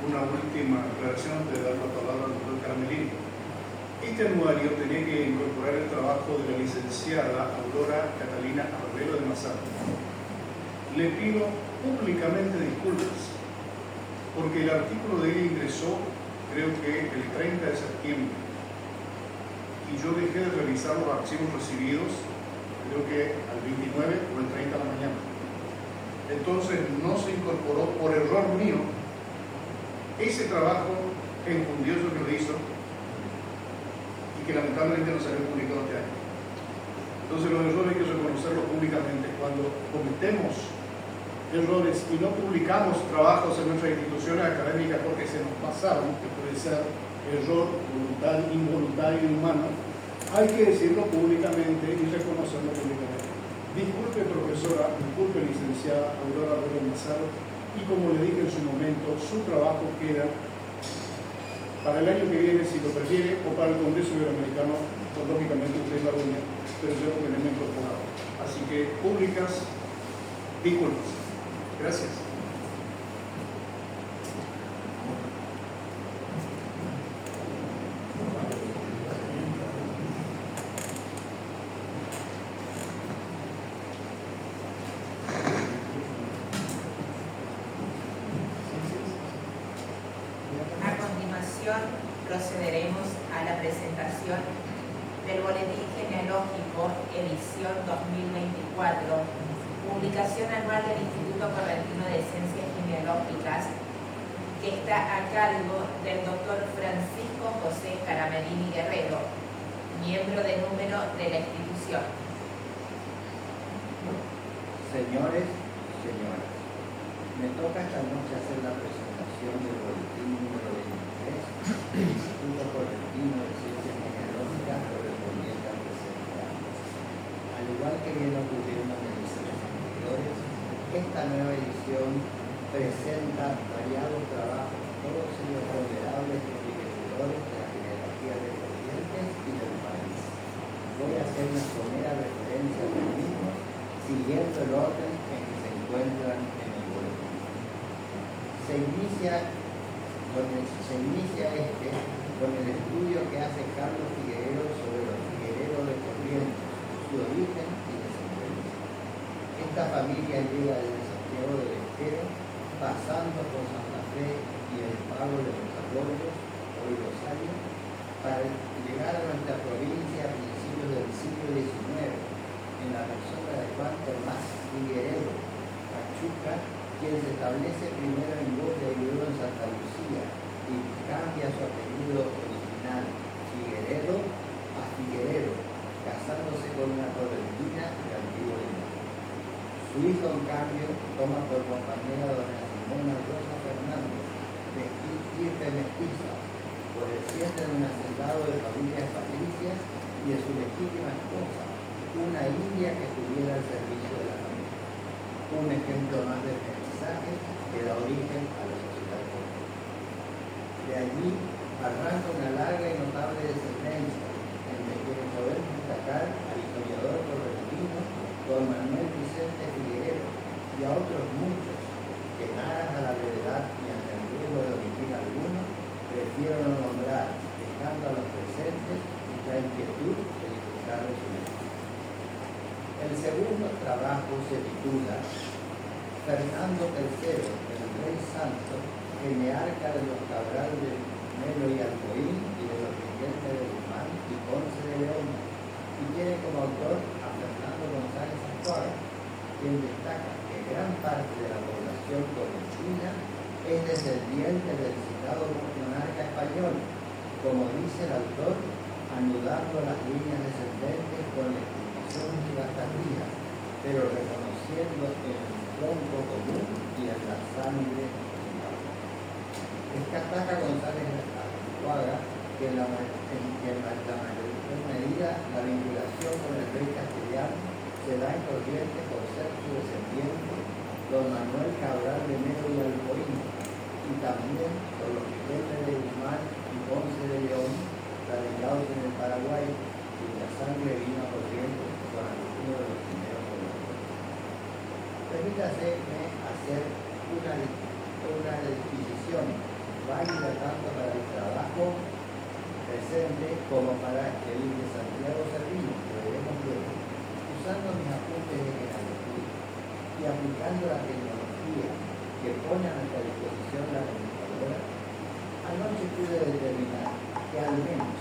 [SPEAKER 2] Una última aclaración antes de dar la palabra al doctor Carmelino. Este anuario tenía que incorporar el trabajo de la licenciada Aurora Catalina Arbelo de Mazar. Le pido públicamente disculpas, porque el artículo de ella ingresó, creo que el 30 de septiembre, y yo dejé de revisar los archivos recibidos, creo que al 29 o el 30 de la mañana. Entonces no se incorporó por error mío ese trabajo enjundioso que lo hizo y que lamentablemente no salió publicado este año. Entonces los errores hay que reconocerlo públicamente. Cuando cometemos errores y no publicamos trabajos en nuestras instituciones académicas porque se nos pasaron, que puede ser error voluntario, involuntario y humano, hay que decirlo públicamente y reconocerlo públicamente. Disculpe, profesora, disculpe, licenciada Aurora Rueda Mazaro, y como le dije en su momento, su trabajo queda para el año que viene, si lo prefiere, o para el Congreso Iberoamericano, pues lógicamente usted es la dueña, pero yo que le he incorporado. Así que públicas, disculpas. Gracias.
[SPEAKER 1] A continuación, procederemos a la presentación del Boletín Genealógico, edición 2024, publicación anual del Instituto Correntino de Ciencias Genealógicas, que está a cargo del doctor Francisco José Caramelini Guerrero, miembro de número de la institución.
[SPEAKER 5] Señores, señoras, me toca esta noche hacer la presentación del boletín número 23 del Instituto Correntino de Ciencias Genealógicas correspondiente al presente año. Al igual que bien ocurrió en las ediciones anteriores, esta nueva edición presenta variados trabajos, todos ellos relevables y enriquecedores de la genealogía de Corrientes y del país. Voy a hacer una somera referencia a los mismos, siguiendo el orden en que se encuentran en el boletín. Se inicia con el estudio que hace Carlos Figuerero sobre los Figuereros de Corrientes, su origen y descendencia. Esta familia llega desde Santiago del Estero, pasando por Santa Fe y el Pago de los Arroyos, hoy Rosario, para llegar a nuestra provincia a principios del siglo XIX, en la persona de Juan Tomás Figueredo Pachuca, quien se establece primero en Voz de Ayudo en Santa Lucía y cambia su apellido original Figueredo a Figueredo, casándose con una correntina de Antiguo Lima. Su hijo, en cambio, toma por compañera a doña Simona Rosa Fernández, de estirpe mestiza, por el siete de un hacendado de familias patricias y de su legítima esposa, una india que estuviera al servicio de la familia. Un ejemplo más del mestizaje que da origen a la sociedad corriente. De allí arranca una larga y notable descendencia, en la que podemos destacar al historiador correntino don Manuel Vicente Figueredo y a otros muchos que en aras a la brevedad y ante el riesgo de omitir alguno, prefiero no nombrar, dejando a los presentes la inquietud de disfrutar de su vida. El segundo trabajo se titula Fernando III, el Rey Santo, genealca de los Cabral de Melo y Alcoín y de los Riquelme de Guzmán y Ponce de León, y tiene como autor a Fernando González Azuaga, quien destaca que gran parte de la población correntina es descendiente del citado monarca español, como dice el autor, anudando las líneas descendentes con la explicación y la tardía, pero reconociendo en el tronco común y en la sangre humana. Destaca González Azuaga que en la mayor medida la vinculación con el rey castellano se da en Corrientes por ser su descendiente, don Manuel Cabral de Melo y Alcoín, y también por los Riquelme de Guzmán y Ponce de León, radicados en el Paraguay, cuya sangre vino a Corrientes con alguno de los primeros pobladores. Permítase hacer una disquisición válida tanto para el trabajo presente como para el de Santiago Servino, que veremos luego, usando mis apuntes de genealogía y aplicando la tecnología que pone a nuestra disposición la computadora. Anoche pude determinar que al menos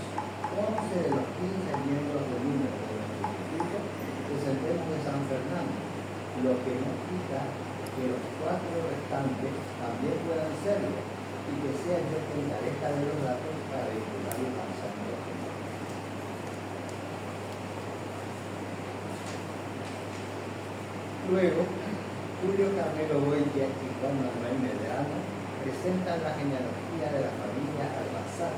[SPEAKER 5] 11 de los 15 miembros del número de nuestro instituto descendemos de San Fernando, lo que no quita que los 4 restantes también puedan serlo y que sea yo quien carezca de los datos para vincularlos al santo.
[SPEAKER 2] Luego,
[SPEAKER 5] Julio Carmelo Boya y Juan Manuel Medrano presentan la genealogía de la familia Albazar,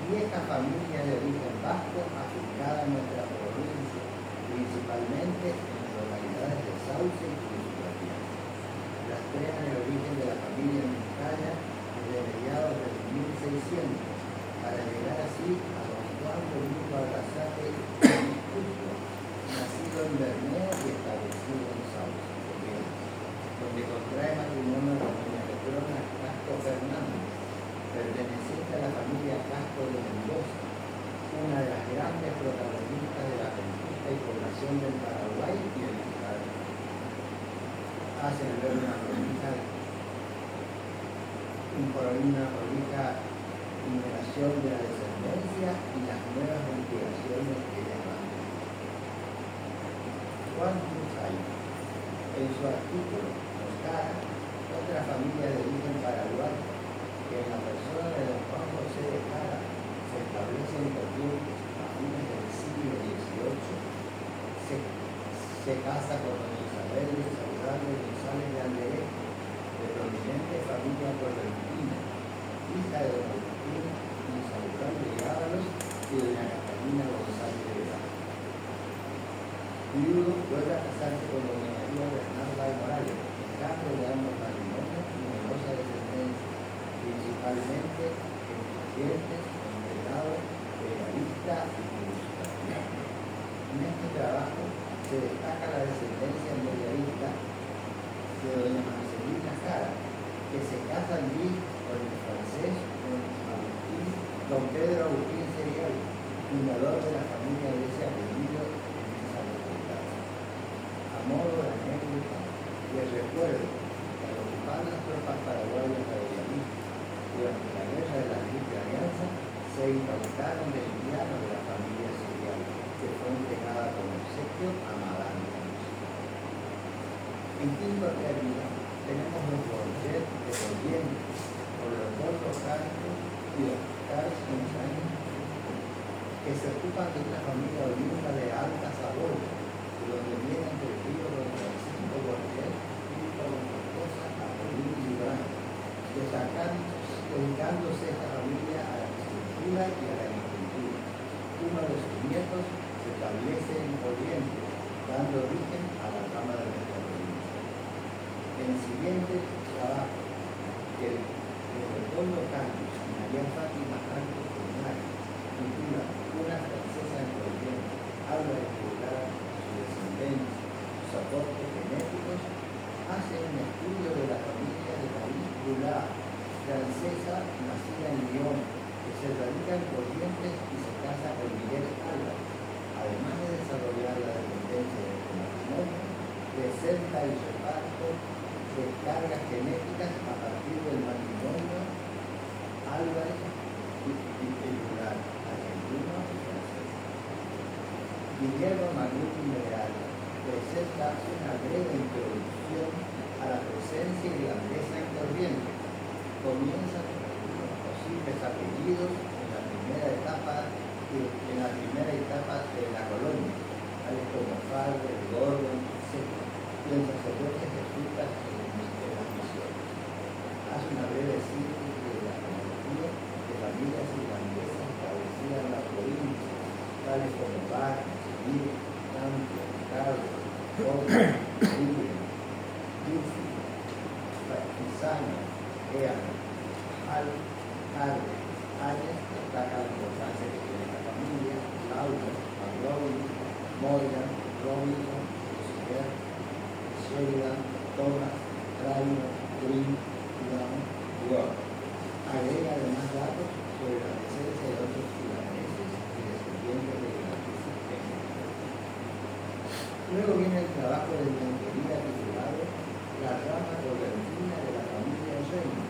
[SPEAKER 5] vieja familia de origen vasco afincada en nuestra provincia, principalmente en las localidades de Sauce y Cruz. Rastrean el origen de la familia en Vizcaya desde mediados del 1600, para llegar así a don Juan Domingo Alcázar Justo, nacido en Bermeo y establecido en Sauce, donde contrae matrimonio con doña Petrona Castro Fernández, perteneciente a la familia Castro de Mendoza, una de las grandes protagonistas de la conquista y población del Paraguay y del Uruguay. Hacen ver una prolija numeración de la descendencia y las nuevas investigaciones que ellas van. Juan Cruzay, en su artículo Oscar, otra familia de origen paraguayo, que en la persona de don Juan José de Jara se establece en Corrientes a fines del siglo XVIII, se casa con doña Isabel de Saludable González de Anderé, de prominente familia correntina, hija de don Agustín Insaludable de Ábalos y doña Catalina González de Ábalos. Viudo, vuelve a casarse con doña María Bernarda de Morales, hija de ambos matrimonios y numerosa descendencia, principalmente en Corrientes, Enredado, Bellavista y Cruz. En este trabajo se destaca la descendencia en Bellavista de doña Marcelina Jara, que se casa allí con el francés don Pedro Agustín Serial, fundador de la familia de ese apellido en esa localidad. A modo de anécdota, les recuerdo que al ocupar las tropas paraguayas de Bellavista durante la guerra de la Triple Alianza, se incautaron del piano de la familia Serial, que fue entregada como obsequio a Madame. En quinto término, tenemos los Borget de Corrientes, por los dos Castro y los Carlos González, que se ocupan de una familia oriunda de Alta Saboya, de donde vienen crecidos don Francisco Borget y con su esposa Apolín Librán, dedicándose esta familia a la agricultura y a la agricultura. Uno de sus nietos se establece en Corrientes, dando origen a la rama de nuestra provincia. En el siguiente trabajo, que el Leopoldo Campos y María Fátima Campos Comunales titula Una francesa en Corrientes, habla de divulgar su descendencia, sus aportes genéticos, hace un estudio de la familia de París Goulart, francesa nacida en Lyon, que se radica en Corrientes y se casa con Miguel Álvarez, además de desarrollar la descendencia de este matrimonio, presenta el reparto de cargas genéticas a partir del matrimonio Álvarez y Goulart, argentino y francés. Guillermo Manuel Mineral presenta una breve introducción a la presencia irlandesa en Corrientes. Comienza con algunos posibles apellidos en la primera etapa de la colonia, tales como Farber, Gordon, etc. Y el sacerdote jesuita en las misiones. Hace una breve síntesis de la cronología de familias irlandesas establecidas en la provincia, tales como Bach, Smith, Campbell, Ricardo, Gordon, William, Duffy, Pisano, Ean, Harvey, Hayes, destaca la importancia que tiene esta familia, Laura, McLaughlin, Morgan, Robinson, Lucifer, Sheridan, Thomas, Traino, Green, Brown, Ward. Agrega además datos sobre la presencia de otros irlandeses y descendientes de irlandeses técnicos. Luego viene el trabajo de Montería titulado La rama correntina de la familia Reina,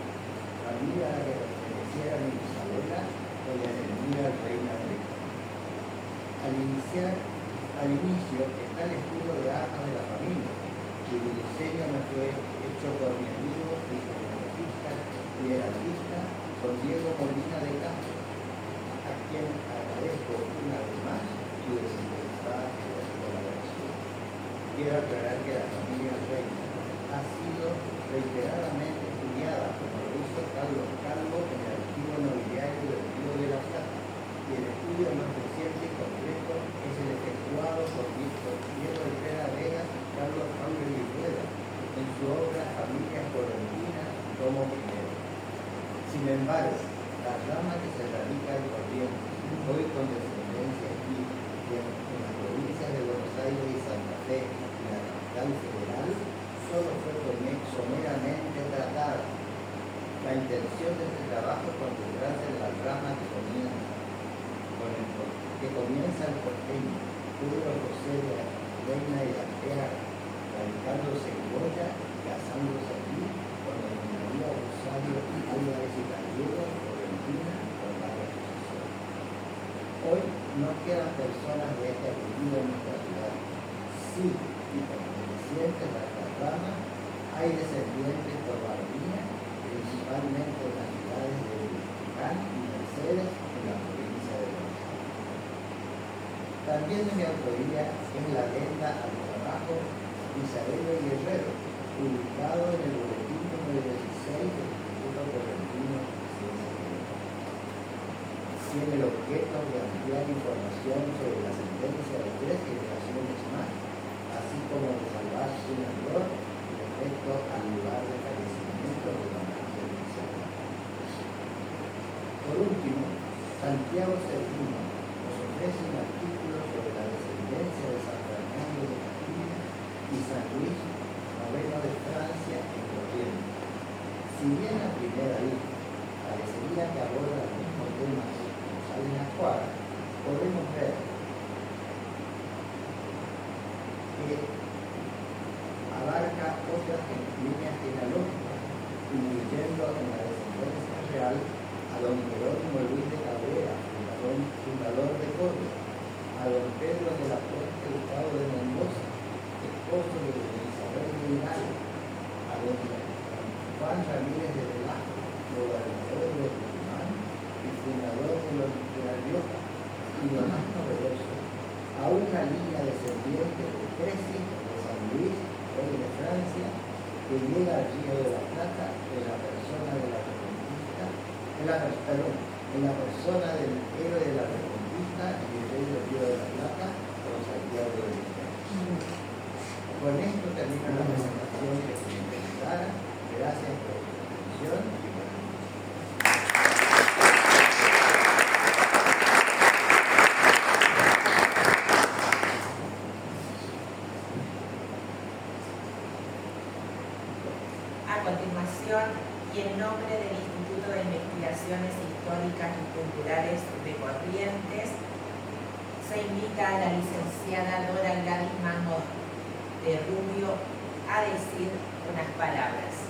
[SPEAKER 5] familia a la que perteneciera mi bisabuela, doña Elvira Reina Rica. Al inicio está el estudio de actas de la familia, cuyo diseño me fue hecho por mi amigo y genealogista y heraldista, don Diego Molina de Castro, a quien agradezco una vez más su desinteresada colaboración. Quiero aclarar que la familia Reina ha sido reiteradamente estudiada, como lo hizo Carlos Calvo en el archivo nobiliario del Río de la Plata, y el estudio más reciente y completo es el efectuado por Víctor Piero Herrera Vega y Carlos Ángel Rueda en su obra Familias Correntinas, tomo primero. Sin embargo, la rama que se radica en Corrientes, hoy con descendencia aquí y en las provincias de Buenos Aires y Santa Fe y la capital federal, solo fue someramente tratada. La intención de este trabajo es concentrarse en la rama que comienza el porteño, Pedro José de la Reina y la Tierra, radicándose en Goya y casándose allí con doña María Rosario Álvarez y Gallego, Correntina, con varias sucesiones. Hoy no quedan personas de este apellido en nuestra ciudad. Sí, y pertenecientes a esta rama, hay descendientes por Barbina, principalmente en las ciudades de Tucumán y Mercedes, en la provincia de Buenos Aires. También de mi autoría es la adenda al trabajo Isabel Guerrero, publicado en el boletín número 16 del Instituto Correntino de Ciencias Químicas. Tiene el objeto de ampliar información sobre la sentencia de 3 generaciones más, así como de salvar su error respecto al lugar de fallecimiento de don Ángel Vicente. Por último, Santiago Sergino nos ofrece un artículo sobre la descendencia de San Fernando de Castilla y San Luis IX de Francia en Corrientes. Si bien a primera vista parecería que aborda el mismo tema que González Acuara, podemos ver que abarca otras líneas genealógicas, incluyendo en la descendencia real a don Jerónimo Luis de Cabrera, fundador de Córdoba, a don Pedro de la Puente Gustavo de Mendoza, esposo de doña Isabel de Hidalgo, a don Juan Ramírez de Velasco, gobernador de Tucumán y fundador de La Rioja, y lo más novedoso, a una línea descendiente de 3 hijos de San Luis, rey de Francia, que llega al Río de la Plata en la persona de la Reconquista, en la persona del héroe de la Reconquista y el rey del Río de la Plata, con Santiago de Estero. Con esto termina la presentación que se me interesara. Gracias por su atención.
[SPEAKER 1] A continuación, y en nombre del Instituto de Investigaciones Históricas y Culturales de Corrientes, se invita a la licenciada Dora Gladys Mango de Rubio a decir unas palabras.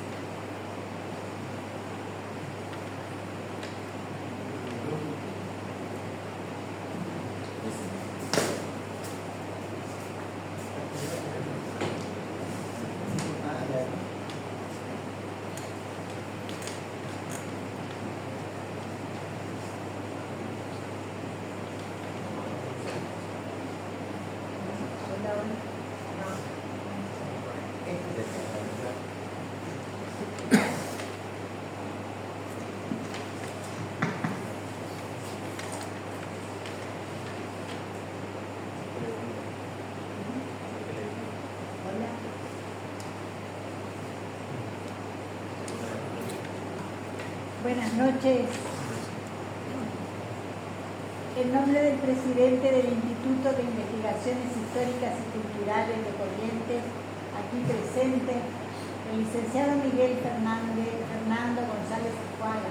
[SPEAKER 6] Buenas noches. En nombre del presidente del Instituto de Investigaciones Históricas y Culturales de Corrientes, aquí presente, el licenciado Miguel Fernando González Acuara,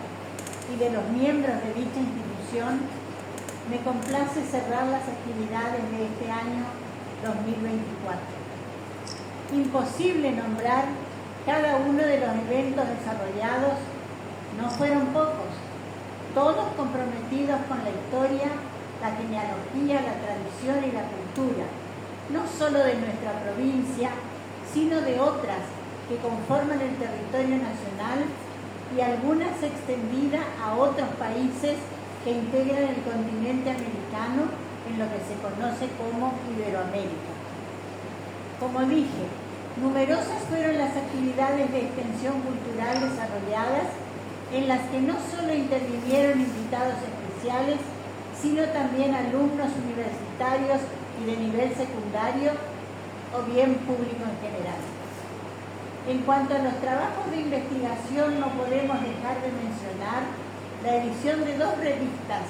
[SPEAKER 6] y de los miembros de dicha institución, me complace cerrar las actividades de este año 2024. Imposible nombrar cada uno de los eventos desarrollados. No fueron pocos, todos comprometidos con la historia, la genealogía, la tradición y la cultura, no solo de nuestra provincia, sino de otras que conforman el territorio nacional y algunas extendidas a otros países que integran el continente americano en lo que se conoce como Iberoamérica. Como dije, Numerosas fueron las actividades de extensión cultural desarrolladas en las que no solo intervinieron invitados especiales, sino también alumnos universitarios y de nivel secundario o bien público en general. En cuanto a los trabajos de investigación, no podemos dejar de mencionar la edición de 2 revistas,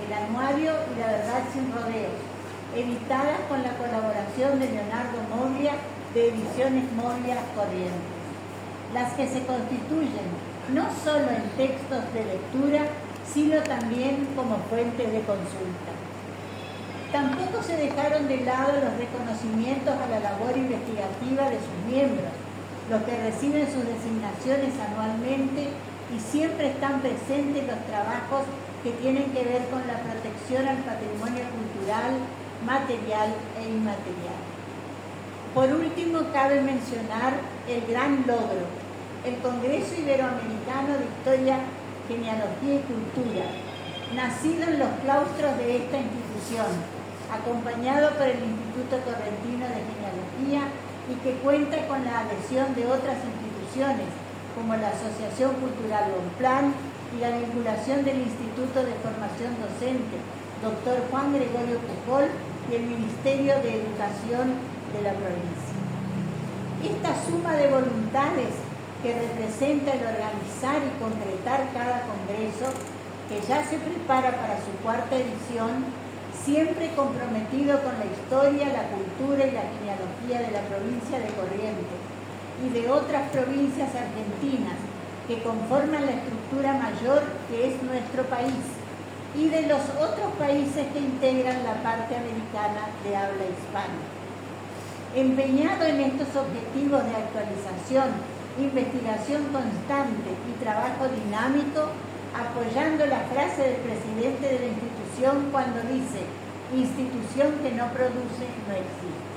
[SPEAKER 6] El Anuario y La Verdad sin Rodeos, editadas con la colaboración de Leonardo Moglia de Ediciones Moglia Corrientes, las que se constituyen no solo en textos de lectura, sino también como fuentes de consulta. Tampoco se dejaron de lado los reconocimientos a la labor investigativa de sus miembros, los que reciben sus designaciones anualmente y siempre están presentes los trabajos que tienen que ver con la protección al patrimonio cultural, material e inmaterial. Por último, cabe mencionar el gran logro, el Congreso Iberoamericano de Historia, Genealogía y Cultura, nacido en los claustros de esta institución, acompañado por el Instituto Correntino de Genealogía y que cuenta con la adhesión de otras instituciones, como la Asociación Cultural Bonplan y la vinculación del Instituto de Formación Docente, Dr. Juan Gregorio Pujol, y el Ministerio de Educación de la provincia. Esta suma de voluntades que representa el organizar y concretar cada congreso, que ya se prepara para su 4ª edición, siempre comprometido con la historia, la cultura y la genealogía de la provincia de Corrientes y de otras provincias argentinas que conforman la estructura mayor que es nuestro país, y de los otros países que integran la parte americana de habla hispana. Empeñado en estos objetivos de actualización, investigación constante y trabajo dinámico, apoyando la frase del presidente de la institución cuando dice: institución que no produce no existe.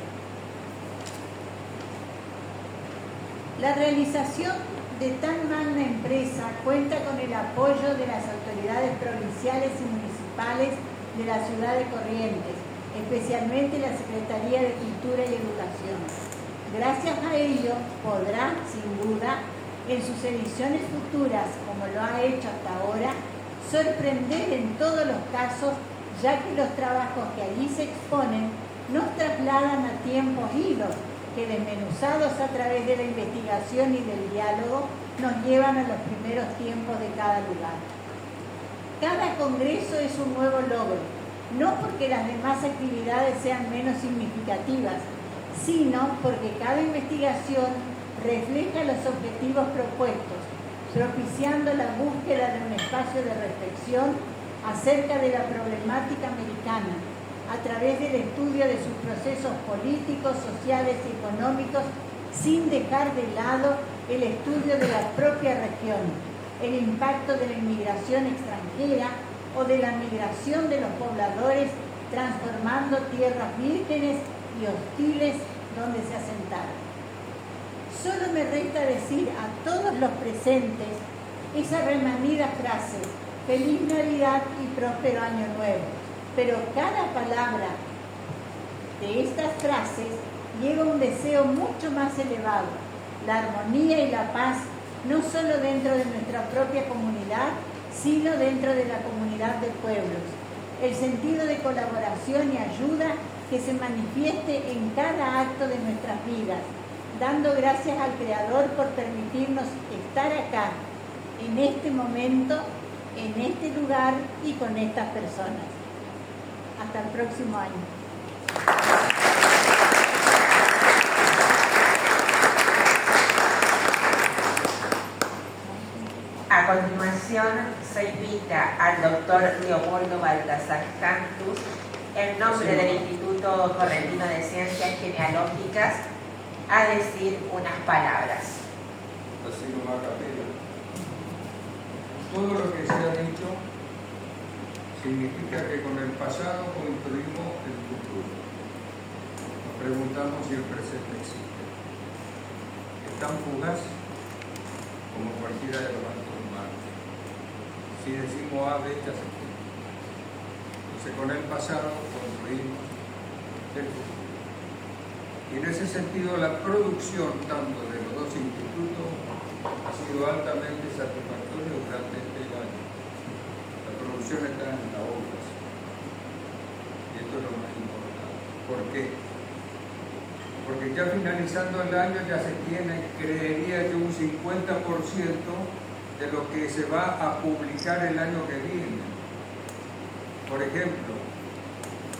[SPEAKER 6] La realización de tan magna empresa cuenta con el apoyo de las autoridades provinciales y municipales de la ciudad de Corrientes, especialmente la Secretaría de Cultura y Educación. Gracias a ello podrá, sin duda, en sus ediciones futuras, como lo ha hecho hasta ahora, sorprender en todos los casos, ya que los trabajos que allí se exponen nos trasladan a tiempos idos, que desmenuzados a través de la investigación y del diálogo, nos llevan a los primeros tiempos de cada lugar. Cada congreso es un nuevo logro, no porque las demás actividades sean menos significativas, sino porque cada investigación refleja los objetivos propuestos, propiciando la búsqueda de un espacio de reflexión acerca de la problemática americana, a través del estudio de sus procesos políticos, sociales y económicos, sin dejar de lado el estudio de la propia región, el impacto de la inmigración extranjera o de la migración de los pobladores, transformando tierras vírgenes y hostiles donde se asentaron. Solo me resta decir a todos los presentes esa remanida frase: Feliz Navidad y próspero Año Nuevo. Pero cada palabra de estas frases lleva un deseo mucho más elevado, la armonía y la paz, no solo dentro de nuestra propia comunidad, sino dentro de la comunidad de pueblos, el sentido de colaboración y ayuda que se manifieste en cada acto de nuestras vidas, dando gracias al Creador por permitirnos estar acá, en este momento, en este lugar y con estas personas. Hasta el próximo año.
[SPEAKER 1] A continuación, se invita al doctor Leopoldo Baltasar Cantus, en nombre del Instituto Correntino de Ciencias Genealógicas, a decir unas palabras.
[SPEAKER 7] Así nomás, capela. Todo lo que se ha dicho significa que con el pasado construimos el futuro. Nos preguntamos si el presente existe. Es tan fugaz como cualquiera de los actos humanos. Si decimos A, B, ya se cumple. Entonces con el pasado construimos el futuro. Y Y en ese sentido la producción tanto de los dos institutos ha sido altamente satisfactoria durante este año. La producción está en la obra. Y esto es lo más importante. ¿Por qué? Porque ya finalizando el año ya se tiene, creería yo, un 50% de lo que se va a publicar el año que viene. Por ejemplo,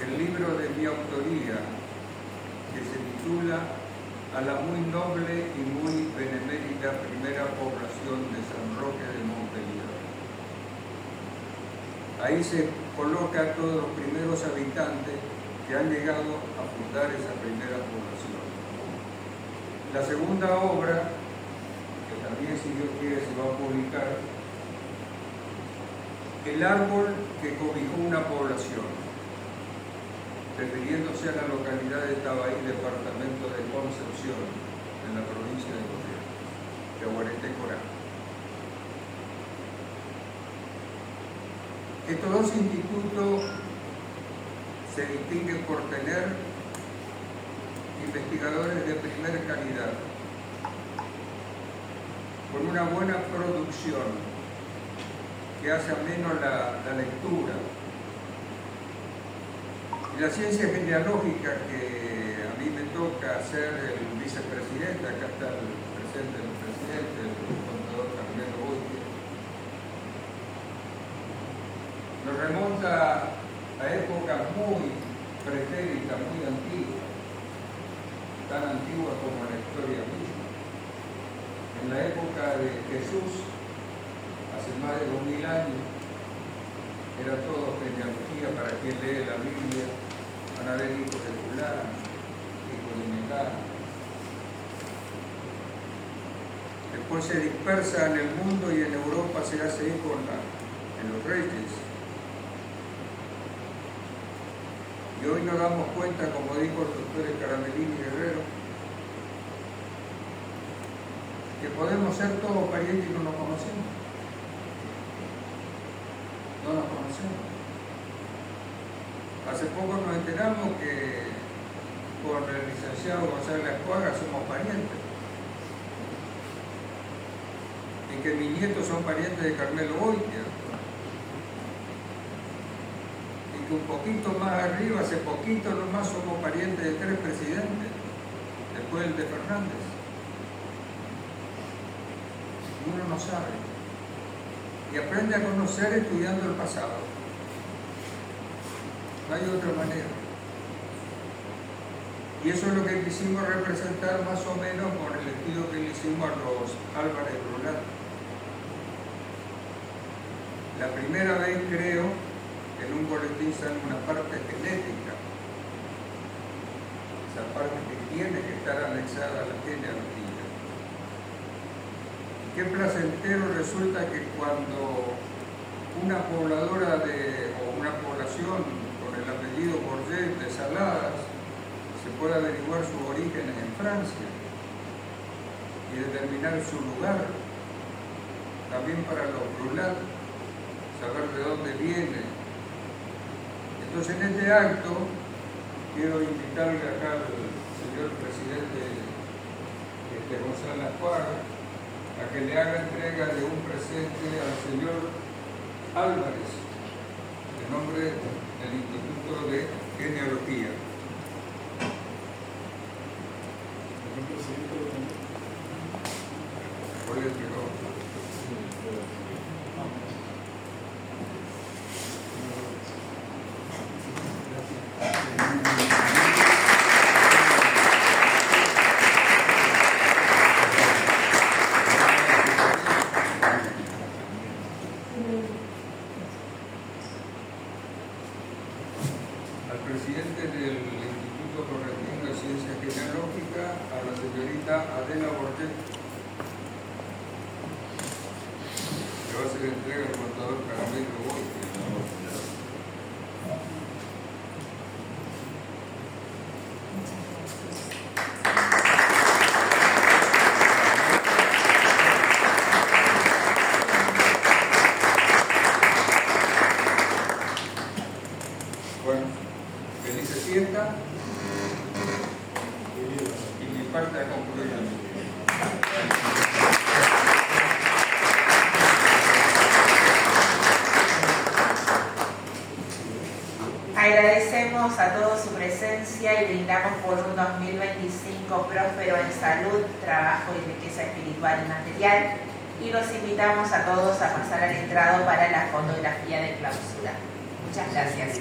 [SPEAKER 7] el libro de mi autoría, que se titula A la muy noble y muy benemérita primera población de San Roque de Montpellier. Ahí se coloca a todos los primeros habitantes que han llegado a fundar esa primera población. La segunda obra, que también, si Dios quiere, se va a publicar, El árbol que cobijó una población, refiriéndose a la localidad de Tabaí, departamento de Concepción, en la provincia de Corrientes, de Guareté, Corá. Estos dos institutos se distinguen por tener investigadores de primera calidad, con una buena producción que hace ameno la lectura. Y la ciencia genealógica, que a mí me toca ser el vicepresidente, acá está el presente del presidente, el contador Carmelo Boite, nos remonta a épocas muy pretéritas, muy antiguas, tan antiguas como la historia misma. En la época de Jesús, hace más de 2000 años, era todo genealogía. Para quien lee la Biblia, van a ver hijos de fulano, hijos de mengano. Después se dispersa en el mundo y en Europa se hace eco en los reyes. Y hoy nos damos cuenta, como dijo el doctor Caramelini Guerrero, que podemos ser todos parientes y no nos conocemos. No nos conocemos. Hace poco nos enteramos que con el licenciado González Ascuaga somos parientes. Y que mis nietos son parientes de Carmelo Boite. Y que un poquito más arriba, hace poquito nomás, somos parientes de 3 presidentes, después el de Fernández. Y uno no sabe. Y aprende a conocer estudiando el pasado. No hay otra manera. Y eso es lo que quisimos representar más o menos con el estudio que le hicimos a los Álvarez Brulat. La primera vez, creo, en un boletín sale una parte genética. Esa parte que tiene que estar anexada a la genealogía. Qué placentero resulta que cuando una pobladora o una población con el apellido Bourget de Saladas se puede averiguar sus orígenes en Francia y determinar su lugar. También para los Brulat, saber de dónde viene. Entonces, en este acto quiero invitarle acá al señor presidente González Ascuaga a que le haga entrega de un presente al señor Álvarez, en nombre del Instituto de Genealogía. Hoy le entregó. Al presidente del Instituto Correntino de Ciencia Genealógica, a la señorita Adela Borget, que va a hacer entrega al contador Caramelo Boite. Bueno, felices fiestas. falta concluir la misión.
[SPEAKER 1] Agradecemos a todos su presencia y brindamos por un 2025 próspero en salud, trabajo y riqueza espiritual y material. Y los invitamos a todos a pasar al entrado para la fotografía de clausura. Muchas gracias.